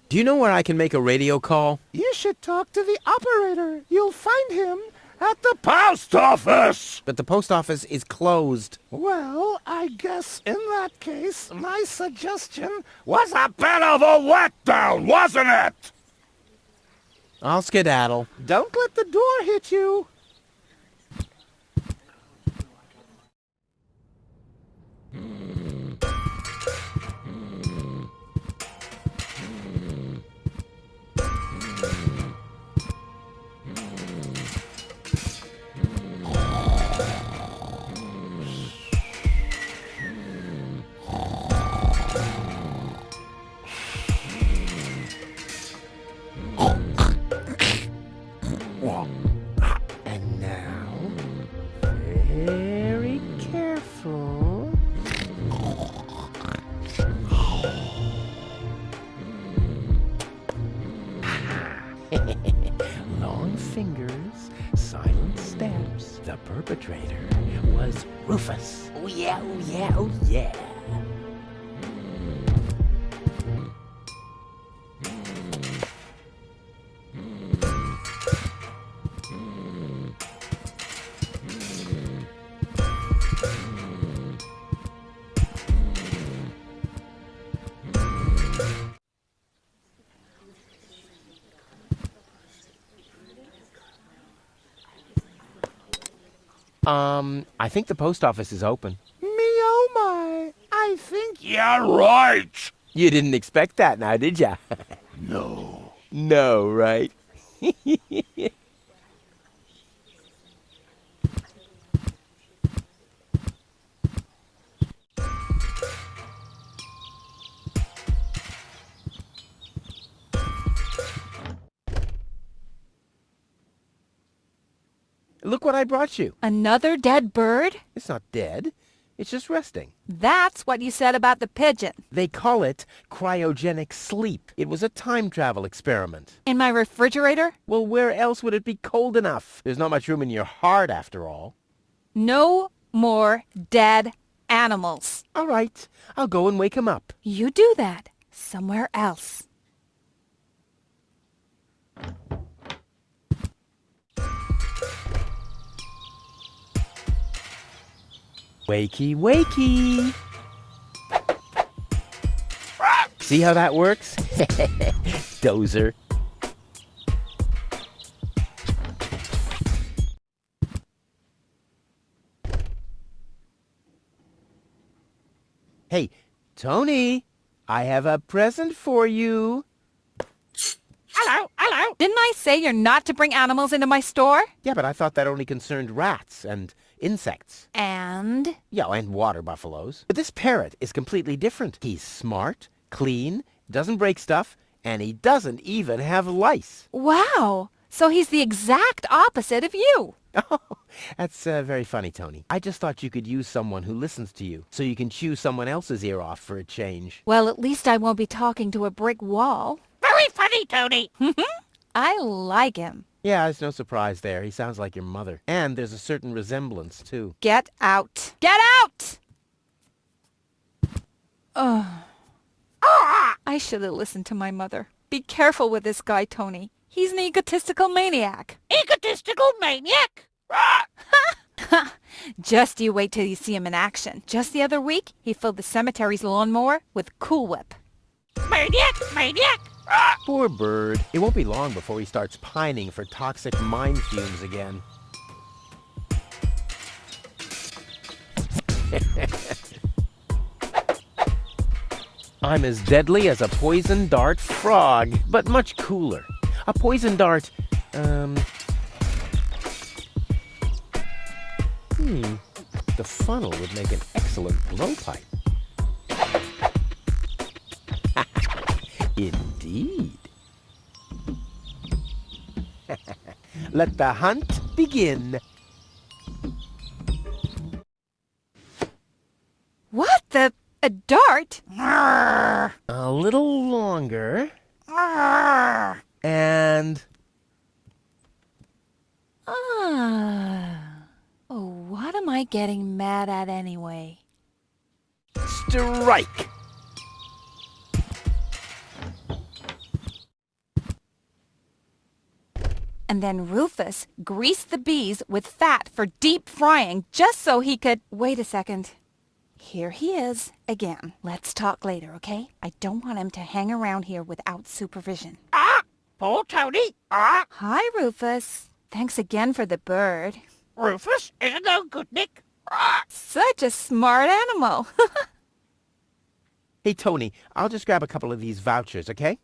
Do you know where I can make a radio call? You should talk to the operator. You'll find him at the Post office! But the post office is closed. Well, I guess in that case, my suggestion Was a bit of a letdown, wasn't it? I'll skedaddle. don't let the door hit you. And now, very careful. Long fingers, silent steps. The perpetrator was Rufus. Oh yeah, oh yeah, oh yeah. I think the post office is open. Me oh my, I think Yeah, right. You didn't expect that now, did ya? No. No, right? Look what I brought you. Another dead bird? It's not dead. It's just resting. That's what you said about the pigeon. They call it cryogenic sleep. It was a time travel experiment. In my refrigerator? Well, where else would it be cold enough? There's not much room in your heart, after all. No more dead animals. All right, I'll go and wake him up. You do that somewhere else. Wakey, wakey. See how that works? Dozer. Hey, Tony, I have a present for you. Hello, hello. Didn't I say you're not to bring animals into my store? Yeah, but I thought that only concerned rats and insects. And? Yeah, and water buffaloes. But this parrot is completely different. He's smart, clean, doesn't break stuff, and he doesn't even have lice. Wow. So he's the exact opposite of you. Oh, that's very funny, Tony. I just thought you could use someone who listens to you, so you can chew someone else's ear off for a change. Well, at least I won't be talking to a brick wall. Very funny, Tony. I like him. Yeah, it's no surprise there. He sounds like your mother. And there's a certain resemblance, too. Get out. Get out! Ugh. I should have listened to my mother. Be careful with this guy, Tony. He's an egotistical maniac. Egotistical maniac. Just you wait till you see him in action. Just the other week, he filled the cemetery's lawnmower with Cool Whip. Maniac, maniac. Poor bird. It won't be long before he starts pining for toxic mine fumes again. I'm as deadly as a poison dart frog, but much cooler. A poison dart, the funnel would make an excellent blowpipe. Indeed. Let the hunt begin. What the... a dart? A little longer. And... Oh, what a am I getting mad at anyway? Strike! And then Rufus greased the bees with fat for deep frying just so he could... Wait a second. Here he is again. Let's talk later, okay? I don't want him to hang around here without supervision. Poor Tony. Hi, Rufus. Thanks again for the bird. Rufus isn't no good, Nick. Such a smart animal. Hey, Tony, I'll just grab a couple of these vouchers, okay?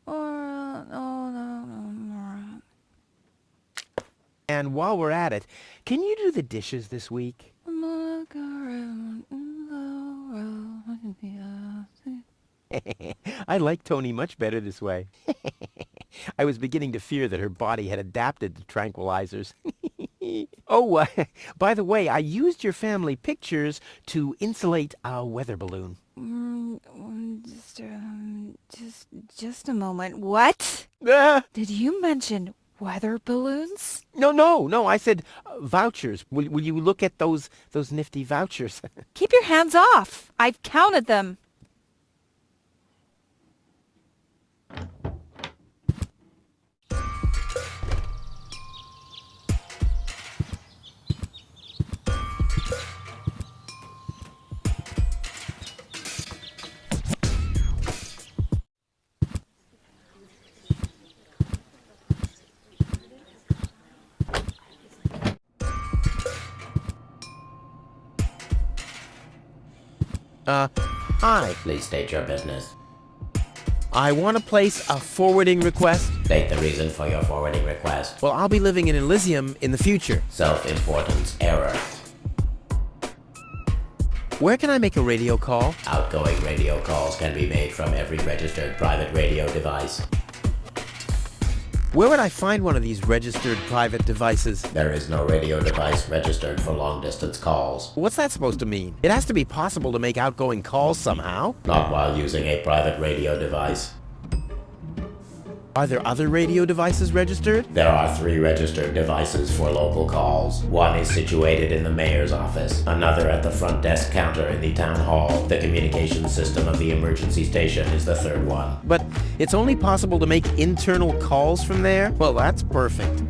And while we're at it, can you do the dishes this week? I like Tony much better this way. I was beginning to fear that her body had adapted to tranquilizers. Oh, by the way, I used your family pictures to insulate a weather balloon. Just a moment. What? Did you mention weather balloons? No, I said vouchers. Will you look at those nifty vouchers? Keep your hands off. I've counted them. Hi. Please state your business. I want to place a forwarding request. State the reason for your forwarding request. Well, I'll be living in Elysium in the future. Self-importance error. Where can I make a radio call? Outgoing radio calls can be made from every registered private radio device. Where would I find one of these registered private devices? There is no radio device registered for long-distance calls. What's that supposed to mean? It has to be possible to make outgoing calls somehow. Not while using a private radio device. Are there other radio devices registered? There are 3 registered devices for local calls. One is situated in the mayor's office, another at the front desk counter in the town hall. The communications system of the emergency station is the 3rd one. But it's only possible to make internal calls from there? Well, that's perfect.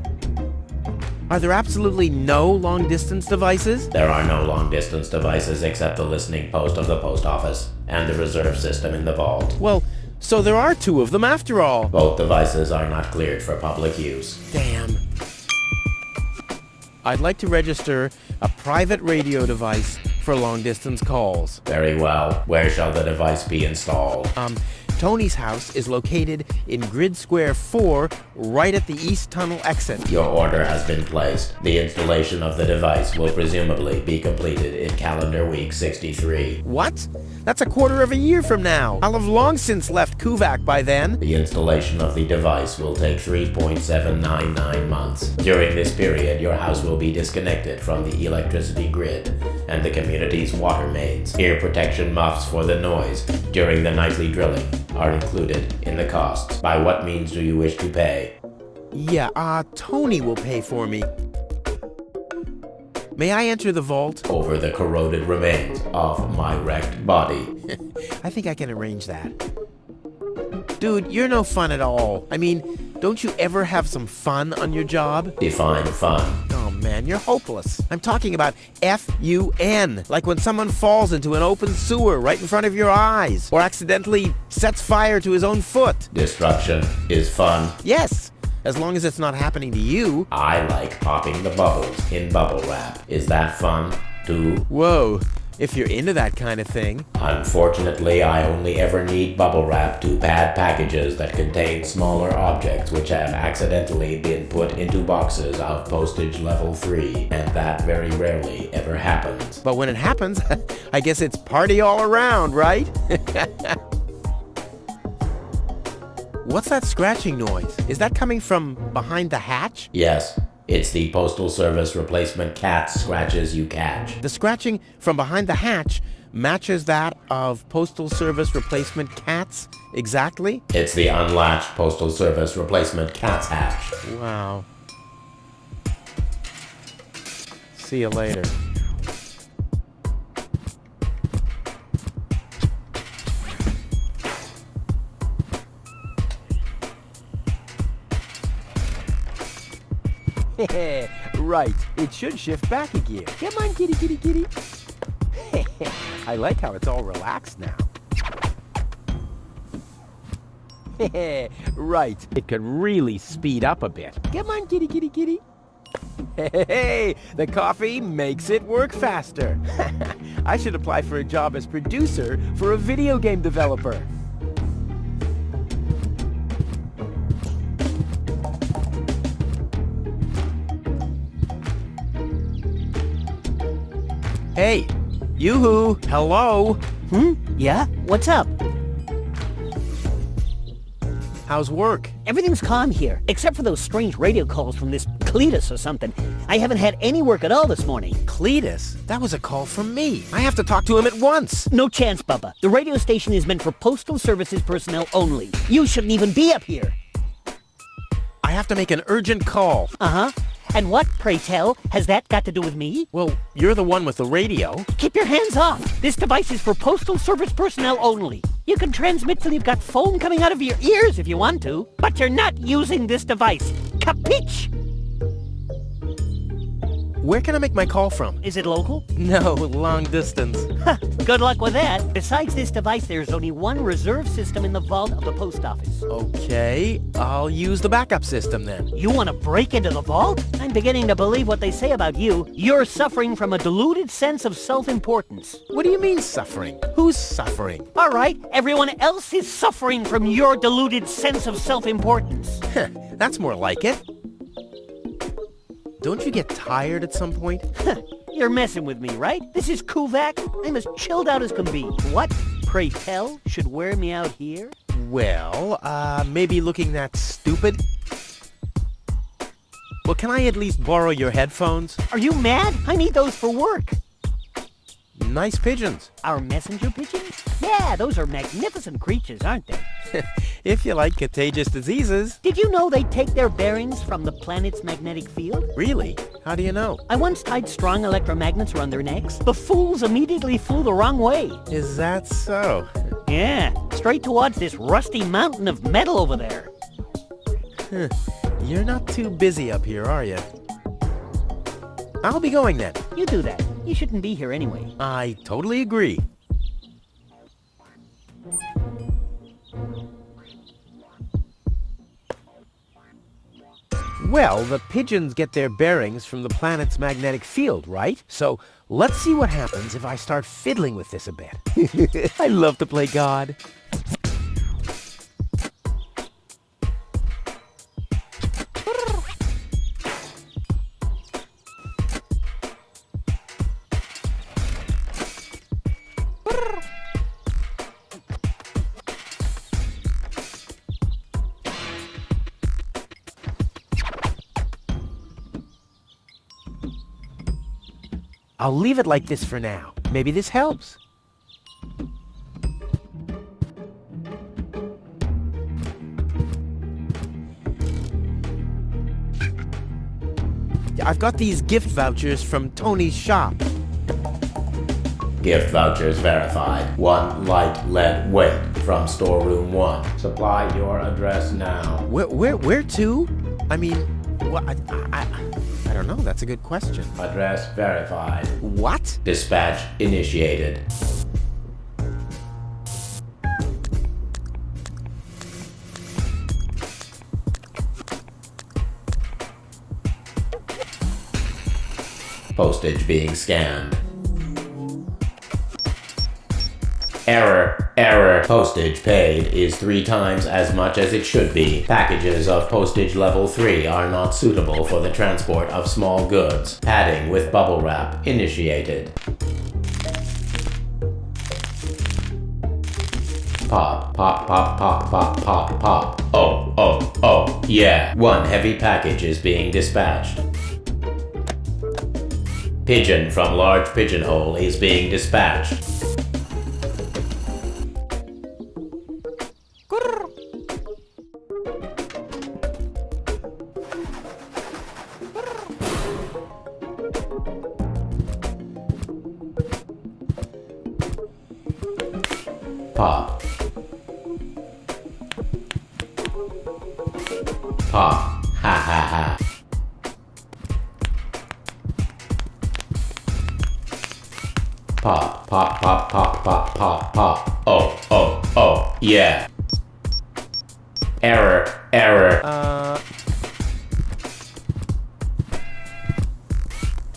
Are there absolutely no long-distance devices? There are no long-distance devices except the listening post of the post office and the reserve system in the vault. Well, so there are 2 of them after all. Both devices are not cleared for public use. Damn. I'd like to register a private radio device for long-distance calls. Very well. Where shall the device be installed? Tony's house is located in Grid Square 4, right at the East Tunnel exit. Your order has been placed. The installation of the device will presumably be completed in calendar week 63. What? That's a quarter of a year from now. I'll have long since left Kuvaq by then. The installation of the device will take 3.799 months. During this period, your house will be disconnected from the electricity grid and the community's water mains. Ear protection muffs for the noise during the nightly drilling are included in the costs. By what means do you wish to pay? Yeah, Tony will pay for me. May I enter the vault? Over the corroded remains of my wrecked body. I think I can arrange that. Dude, you're no fun at all. I mean, don't you ever have some fun on your job? Define fun. Oh man, you're hopeless. I'm talking about F-U-N. Like when someone falls into an open sewer right in front of your eyes, or accidentally sets fire to his own foot. Destruction is fun. Yes, as long as it's not happening to you. I like popping the bubbles in bubble wrap. Is that fun, too? Whoa, if you're into that kind of thing. Unfortunately, I only ever need bubble wrap to pad packages that contain smaller objects which have accidentally been put into boxes of postage level 3, and that very rarely ever happens. But when it happens, I guess it's party all around, right? What's that scratching noise? Is that coming from behind the hatch? Yes. It's the Postal Service replacement cat scratches you catch. The scratching from behind the hatch matches that of Postal Service replacement cats exactly? It's the unlatched Postal Service replacement cat's hatch. Wow. See you later. Right, it should shift back a gear. Come on, kitty, kitty, kitty. I like how it's all relaxed now. Right, it could really speed up a bit. Come on, kitty, kitty, kitty. Hey, the coffee makes it work faster. I should apply for a job as producer for a video game developer. Hey, yoo-hoo, hello? Yeah? What's up? How's work? Everything's calm here, except for those strange radio calls from this Cletus or something. I haven't had any work at all this morning. Cletus? That was a call from me. I have to talk to him at once. No chance, Bubba. The radio station is meant for postal services personnel only. You shouldn't even be up here. I have to make an urgent call. Uh-huh. And what, pray tell, has that got to do with me? Well, you're the one with the radio. Keep your hands off. This device is for postal service personnel only. You can transmit till you've got foam coming out of your ears if you want to, but you're not using this device. Capiche? Where can I make my call from? Is it local? No, long distance. Good luck with that. Besides this device, there's only one reserve system in the vault of the post office. Okay, I'll use the backup system then. You want to break into the vault? I'm beginning to believe what they say about you. You're suffering from a deluded sense of self-importance. What do you mean suffering? Who's suffering? All right, everyone else is suffering from your deluded sense of self-importance. That's more like it. Don't you get tired at some point? You're messing with me, right? This is Kuvaq. I'm as chilled out as can be. What, pray tell, should wear me out here? Well, maybe looking that stupid? Well, can I at least borrow your headphones? Are you mad? I need those for work. Nice pigeons. Our messenger pigeons? Yeah, those are magnificent creatures, aren't they? If you like contagious diseases. Did you know they take their bearings from the planet's magnetic field? Really? How do you know? I once tied strong electromagnets around their necks. The fools immediately flew the wrong way. Is that so? Yeah, straight towards this rusty mountain of metal over there. You're not too busy up here, are you? I'll be going then. You do that. You shouldn't be here anyway. I totally agree. Well, the pigeons get their bearings from the planet's magnetic field, right? So let's see what happens if I start fiddling with this a bit. I love to play God. I'll leave it like this for now. Maybe this helps. I've got these gift vouchers from Tony's shop. Gift vouchers verified. 1 light lead weight from storeroom 1. Supply your address now. Where to? I mean, what? I don't know. That's a good question. Address verified. What? Dispatch initiated. Postage being scanned. Error, error. Postage paid is 3 times as much as it should be. Packages of postage level 3 are not suitable for the transport of small goods. Padding with bubble wrap initiated. Pop, pop, pop, pop, pop, pop, pop. Oh, oh, oh, yeah. 1 heavy package is being dispatched. Pigeon from large pigeonhole is being dispatched. Pop. Pop. Ha ha ha. Pop, pop, pop, pop, pop, pop, pop. Oh, yeah. Error.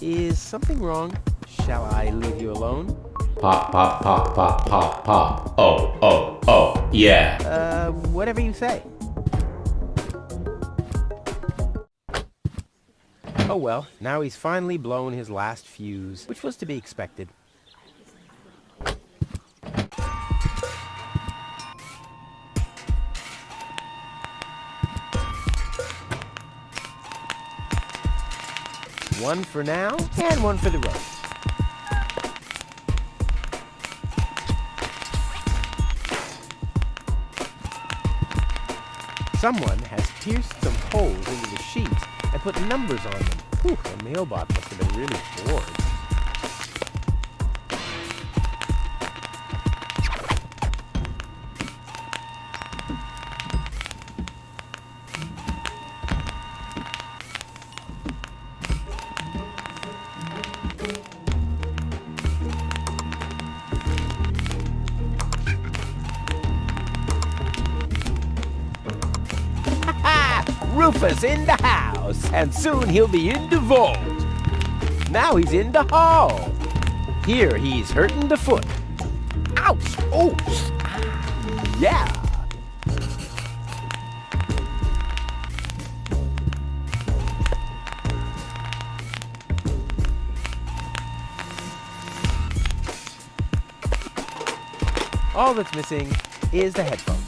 Is something wrong? Shall I leave you alone? Pop, pop, pop, pop, pop, pop. Oh, yeah. Whatever you say. Oh well, now he's finally blown his last fuse, which was to be expected. One for now, and one for the road. Someone has pierced some holes into the sheet and put numbers on them. Whew, the mailbot must have been really bored. Rufus in the house, and soon he'll be in the vault. Now he's in the hall. Here he's hurting the foot. Ouch! Oh! Yeah! All that's missing is the headphones.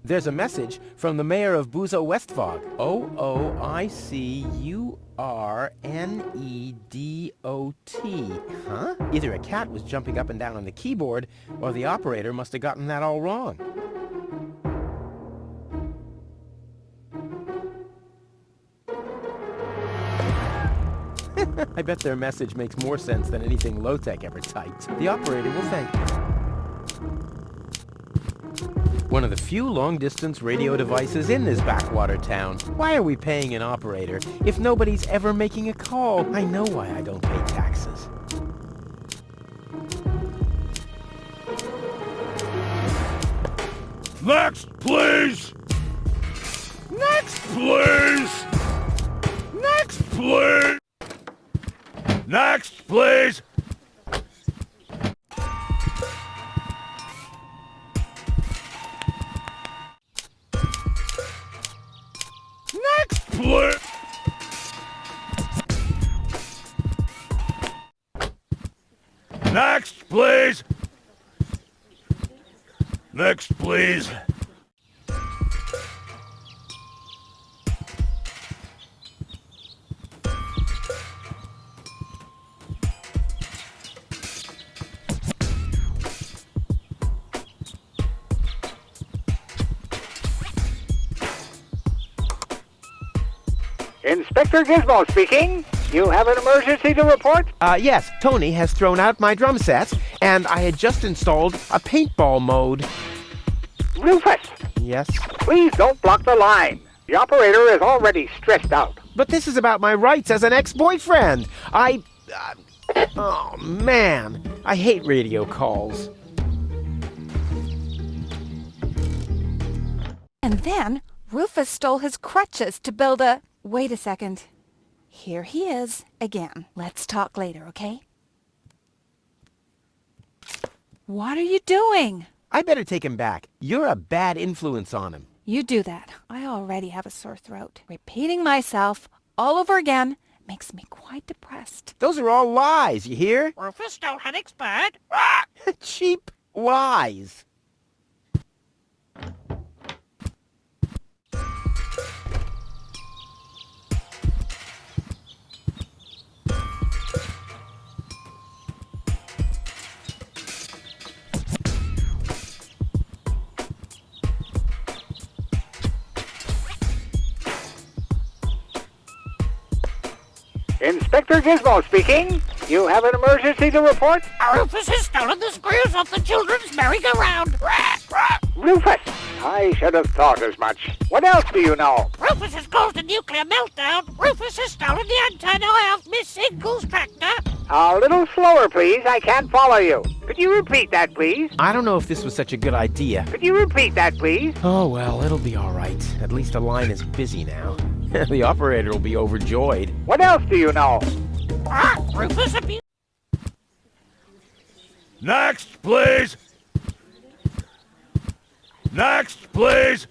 There's a message from the mayor of Buzo Westvog. O-O-I-C-U-R-N-E-D-O-T. Huh? Either a cat was jumping up and down on the keyboard, or the operator must have gotten that all wrong. I bet their message makes more sense than anything Low-Tech ever typed. The operator will thank you. One of the few long-distance radio devices in this backwater town. Why are we paying an operator if nobody's ever making a call? I know why I don't pay taxes. Next, please! Next, please! Next, please! Next, please! Next, please! Next, please! Next, please! Inspector Gizmo speaking. You have an emergency to report? Yes, Tony has thrown out my drum sets, and I had just installed a paintball mode. Rufus, Yes? please don't block the line. The operator is already stressed out. But this is about my rights as an ex-boyfriend. Oh, man. I hate radio calls. And then Rufus stole his crutches to build a... Wait a second. Here he is again. Let's talk later, okay? What are you doing? I better take him back. You're a bad influence on him. You do that. I already have a sore throat. Repeating myself all over again makes me quite depressed. Those are all lies, you hear? Rufus, no headache's bad. Cheap lies. Inspector Gizmo speaking. You have an emergency to report? Rufus has stolen the screws off the children's merry-go-round. Rufus! I should have thought as much. What else do you know? Rufus has caused a nuclear meltdown. Rufus has stolen the antenna off Miss Single's tractor. A little slower, please. I can't follow you. Could you repeat that, please? I don't know if this was such a good idea. Could you repeat that, please? Oh, well, it'll be all right. At least the line is busy now. The operator will be overjoyed. What else do you know? Rufus abused. Next, please! Next, please!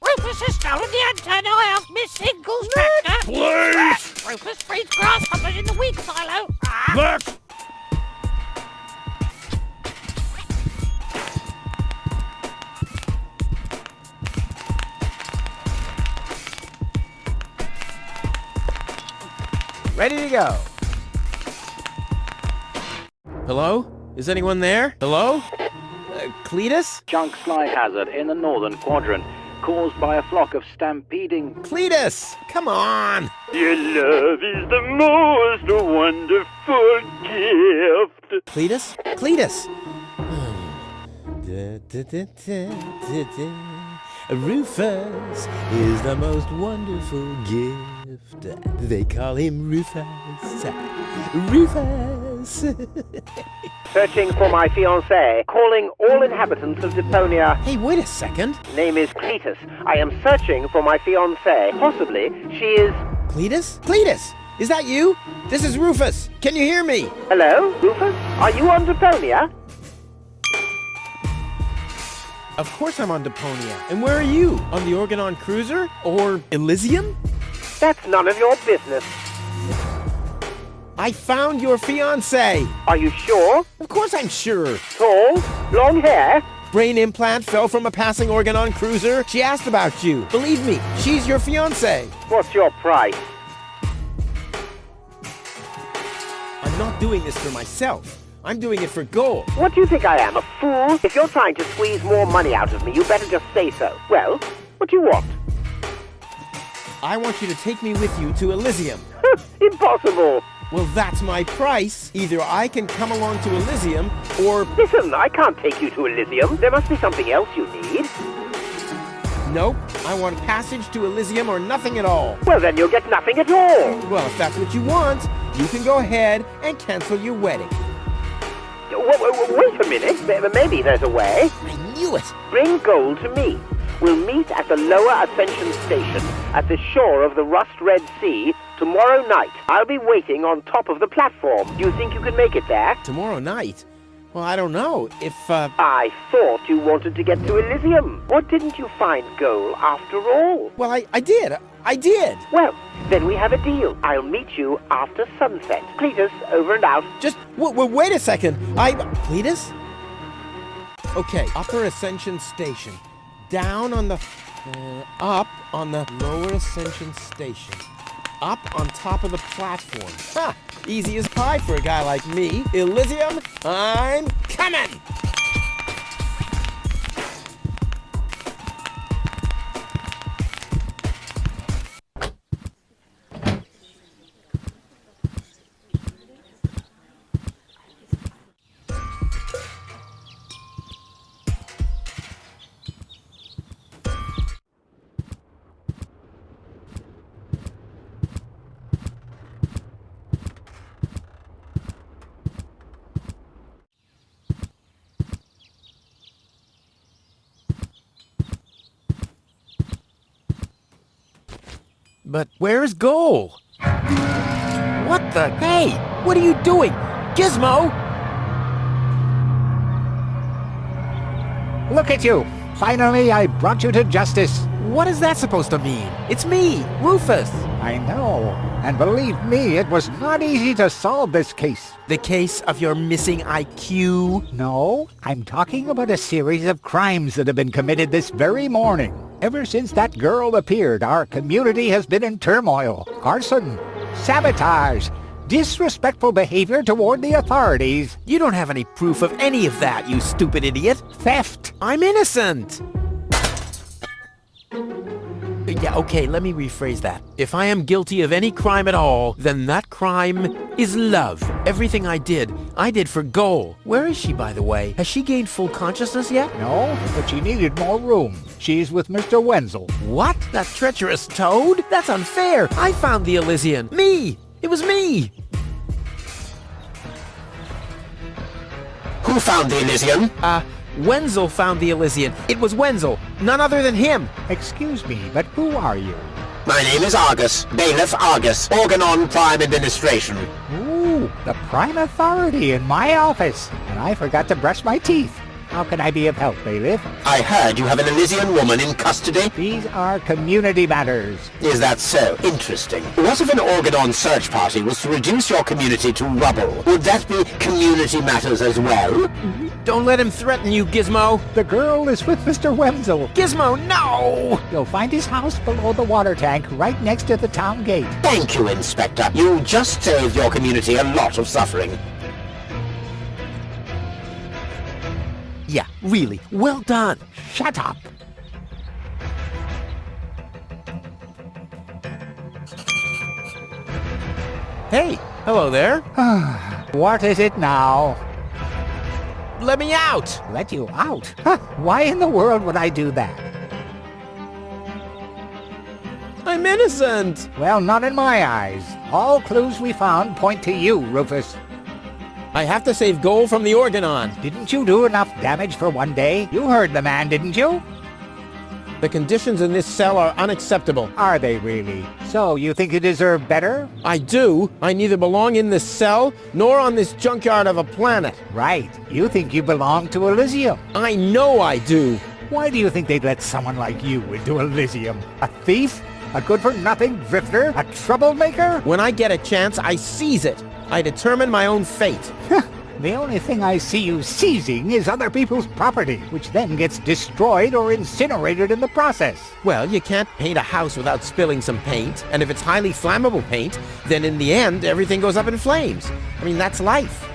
Rufus has stolen the antenna off Miss Single's tractor. Please! Rufus frees grasshoppers in the wheat silo. Next! Ready to go. Hello? Is anyone there? Hello? Cletus? Chunk slide hazard in the northern quadrant, caused by a flock of stampeding... Cletus! Come on! Your love is the most wonderful gift. Cletus? Cletus! Rufus is the most wonderful gift. They call him Rufus. Rufus! Searching for my fiancée. Calling all inhabitants of Deponia. Hey, wait a second. Name is Cletus. I am searching for my fiancée. Possibly, she is... Cletus? Cletus! Is that you? This is Rufus. Can you hear me? Hello, Rufus? Are you on Deponia? Of course I'm on Deponia. And where are you? On the Organon cruiser? Or Elysium? That's none of your business. I found your fiancée. Are you sure? Of course I'm sure. Tall? Long hair? Brain implant fell from a passing Organon cruiser. She asked about you. Believe me, she's your fiancée. What's your price? I'm not doing this for myself. I'm doing it for gold. What do you think I am, a fool? If you're trying to squeeze more money out of me, you better just say so. Well, what do you want? I want you to take me with you to Elysium. Impossible. Well, that's my price. Either I can come along to Elysium, or... Listen, I can't take you to Elysium. There must be something else you need. Nope. I want passage to Elysium or nothing at all. Well, then you'll get nothing at all. Well, if that's what you want, you can go ahead and cancel your wedding. Wait a minute. Maybe there's a way. I knew it. Bring gold to me. We'll meet at the lower Ascension Station at the shore of the Rust Red Sea tomorrow night. I'll be waiting on top of the platform. Do you think you can make it there? Tomorrow night? Well, I don't know. I thought you wanted to get to Elysium. Or didn't you find gold after all? Well, I did. I did. Well, then we have a deal. I'll meet you after sunset. Cletus, over and out. Just, wait a second. Cletus? Okay, Upper Ascension Station. Down on the... up on the Lower Ascension Station. Up on top of the platform. Ha! Easy as pie for a guy like me. Elysium, I'm coming! But where's Goal? What the? Hey! What are you doing? Gizmo! Look at you! Finally, I brought you to justice. What is that supposed to mean? It's me, Rufus. I know. And believe me, it was not easy to solve this case. The case of your missing IQ? No, I'm talking about a series of crimes that have been committed this very morning. Ever since that girl appeared, our community has been in turmoil. Arson, sabotage, disrespectful behavior toward the authorities. You don't have any proof of any of that, you stupid idiot. Theft. I'm innocent. Yeah, okay, let me rephrase that. If I am guilty of any crime at all, then that crime is love. Everything I did for Goal. Where is she, by the way? Has she gained full consciousness yet? No, but she needed more room. She's with Mr. Wenzel. What? That treacherous toad? That's unfair. I found the Elysian. Me! It was me! Who found the Elysian? Wenzel found the Elysian. It was Wenzel. None other than him. Excuse me, but who are you? My name is Argus. Bailiff Argus. Organon Prime Administration. Ooh, the prime authority in my office. And I forgot to brush my teeth. How can I be of help, Bailiff? I heard you have an Elysian woman in custody. These are community matters. Is that so? Interesting. What if an Organon search party was to reduce your community to rubble? Would that be community matters as well? Don't let him threaten you, Gizmo. The girl is with Mr. Wenzel. Gizmo, no! You'll find his house below the water tank, right next to the town gate. Thank you, Inspector. You just saved your community a lot of suffering. Yeah, really. Well done. Shut up. Hey, hello there. What is it now? Let me out! Let you out? Huh, why in the world would I do that? I'm innocent! Well, not in my eyes. All clues we found point to you, Rufus. I have to save Goal from the Organon. Didn't you do enough damage for one day? You heard the man, didn't you? The conditions in this cell are unacceptable. Are they really? So, you think you deserve better? I do. I neither belong in this cell, nor on this junkyard of a planet. Right. You think you belong to Elysium. I know I do. Why do you think they'd let someone like you into Elysium? A thief? A good-for-nothing drifter? A troublemaker? When I get a chance, I seize it. I determine my own fate. The only thing I see you seizing is other people's property, which then gets destroyed or incinerated in the process. Well, you can't paint a house without spilling some paint, and if it's highly flammable paint, then in the end, everything goes up in flames. I mean, that's life.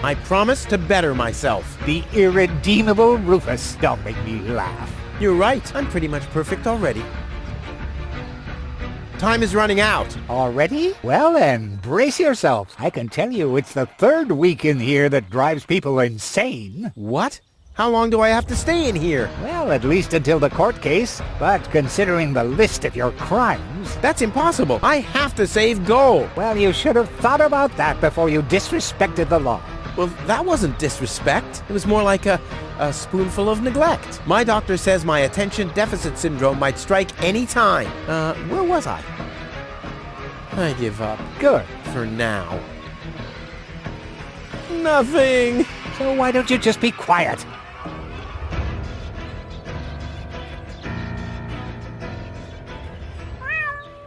I promise to better myself. The irredeemable Rufus. Don't make me laugh. You're right. I'm pretty much perfect already. Time is running out. Already? Well then, brace yourselves. I can tell you it's the third week in here that drives people insane. What? How long do I have to stay in here? Well, at least until the court case. But considering the list of your crimes... That's impossible. I have to save Goal. Well, you should have thought about that before you disrespected the law. Well, that wasn't disrespect. It was more like a spoonful of neglect. My doctor says my attention deficit syndrome might strike any time. Where was I? I give up. Good. For now. Nothing. So why don't you just be quiet?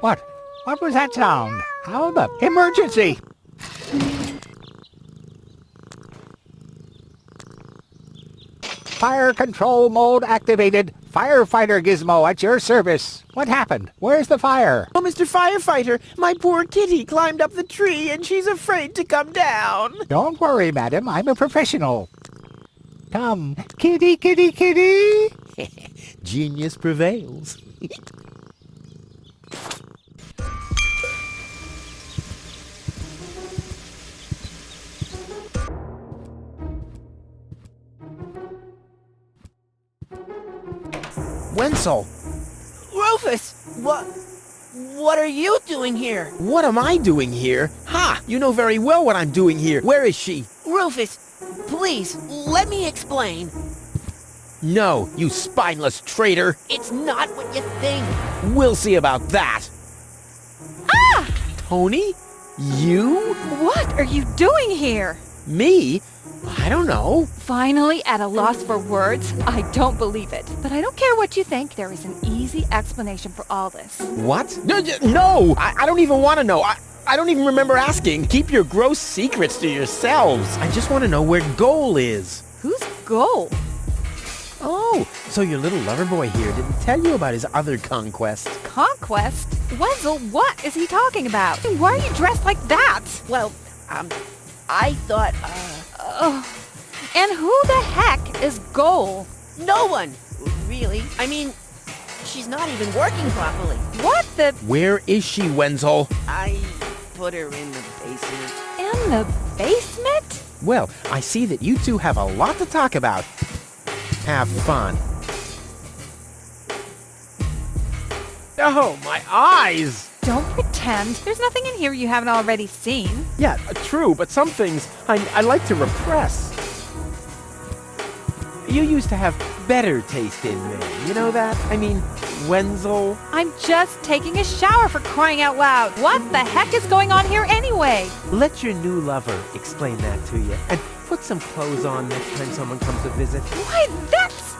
What? What was that sound? How the... Emergency! Fire control mode activated. Firefighter Gizmo at your service. What happened? Where's the fire? Oh, Mr. Firefighter, my poor kitty climbed up the tree and she's afraid to come down. Don't worry, madam. I'm a professional. Come, kitty, kitty, kitty. Genius prevails. Wenzel! Rufus! What are you doing here? What am I doing here? Ha! You know very well what I'm doing here. Where is she? Rufus, please, let me explain. No, you spineless traitor! It's not what you think. We'll see about that! Ah! Tony? You? What are you doing here? Me? I don't know. Finally at a loss for words? I don't believe it. But I don't care what you think. There is an easy explanation for all this. What? No! I don't even want to know. I don't even remember asking. Keep your gross secrets to yourselves. I just want to know where Goal is. Who's Goal? Oh, so your little lover boy here didn't tell you about his other conquest. Conquest? Wenzel, what is he talking about? Why are you dressed like that? Well, I thought, And who the heck is Goal? No one, really. I mean, She's not even working properly. What the... Where is she, Wenzel? I put her in the basement. In the basement? Well, I see that you two have a lot to talk about. Have fun. Oh, my eyes! Don't pretend. There's nothing in here you haven't already seen. Yeah, true, but some things I like to repress. You used to have better taste in men, you know that? I mean, Wenzel. I'm just taking a shower, for crying out loud. What the heck is going on here anyway? Let your new lover explain that to you, and put some clothes on next time someone comes to visit. Why, that's...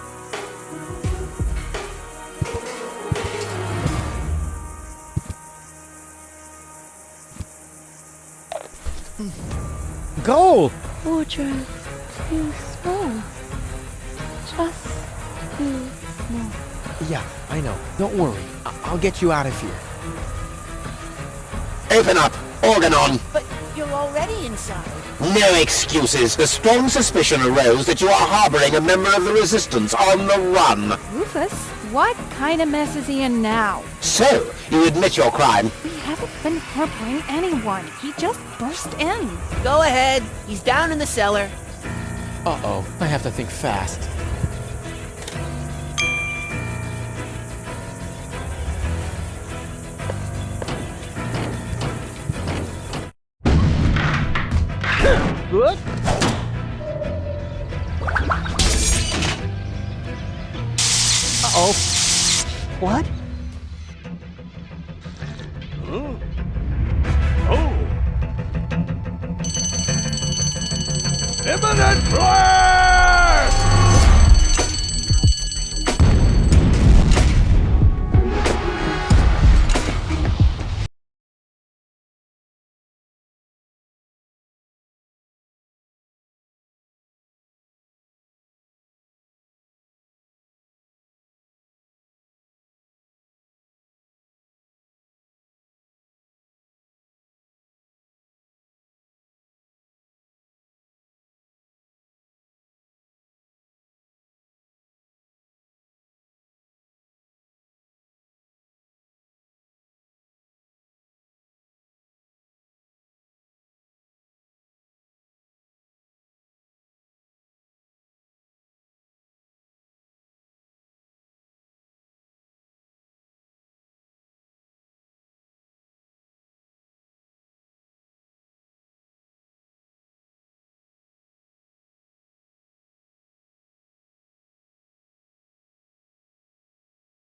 Gold! Wardrobe, too small. Just too small. Yeah, I know. Don't worry. I'll get you out of here. Open up! Organon! But you're already inside. No excuses. The strong suspicion arose that you are harboring a member of the Resistance on the run. Rufus, what kind of mess is he in now? So, you admit your crime. We haven't been harboring anyone. He just burst in. Go ahead. He's down in the cellar. Uh-oh. I have to think fast. Good. Uh-oh. What?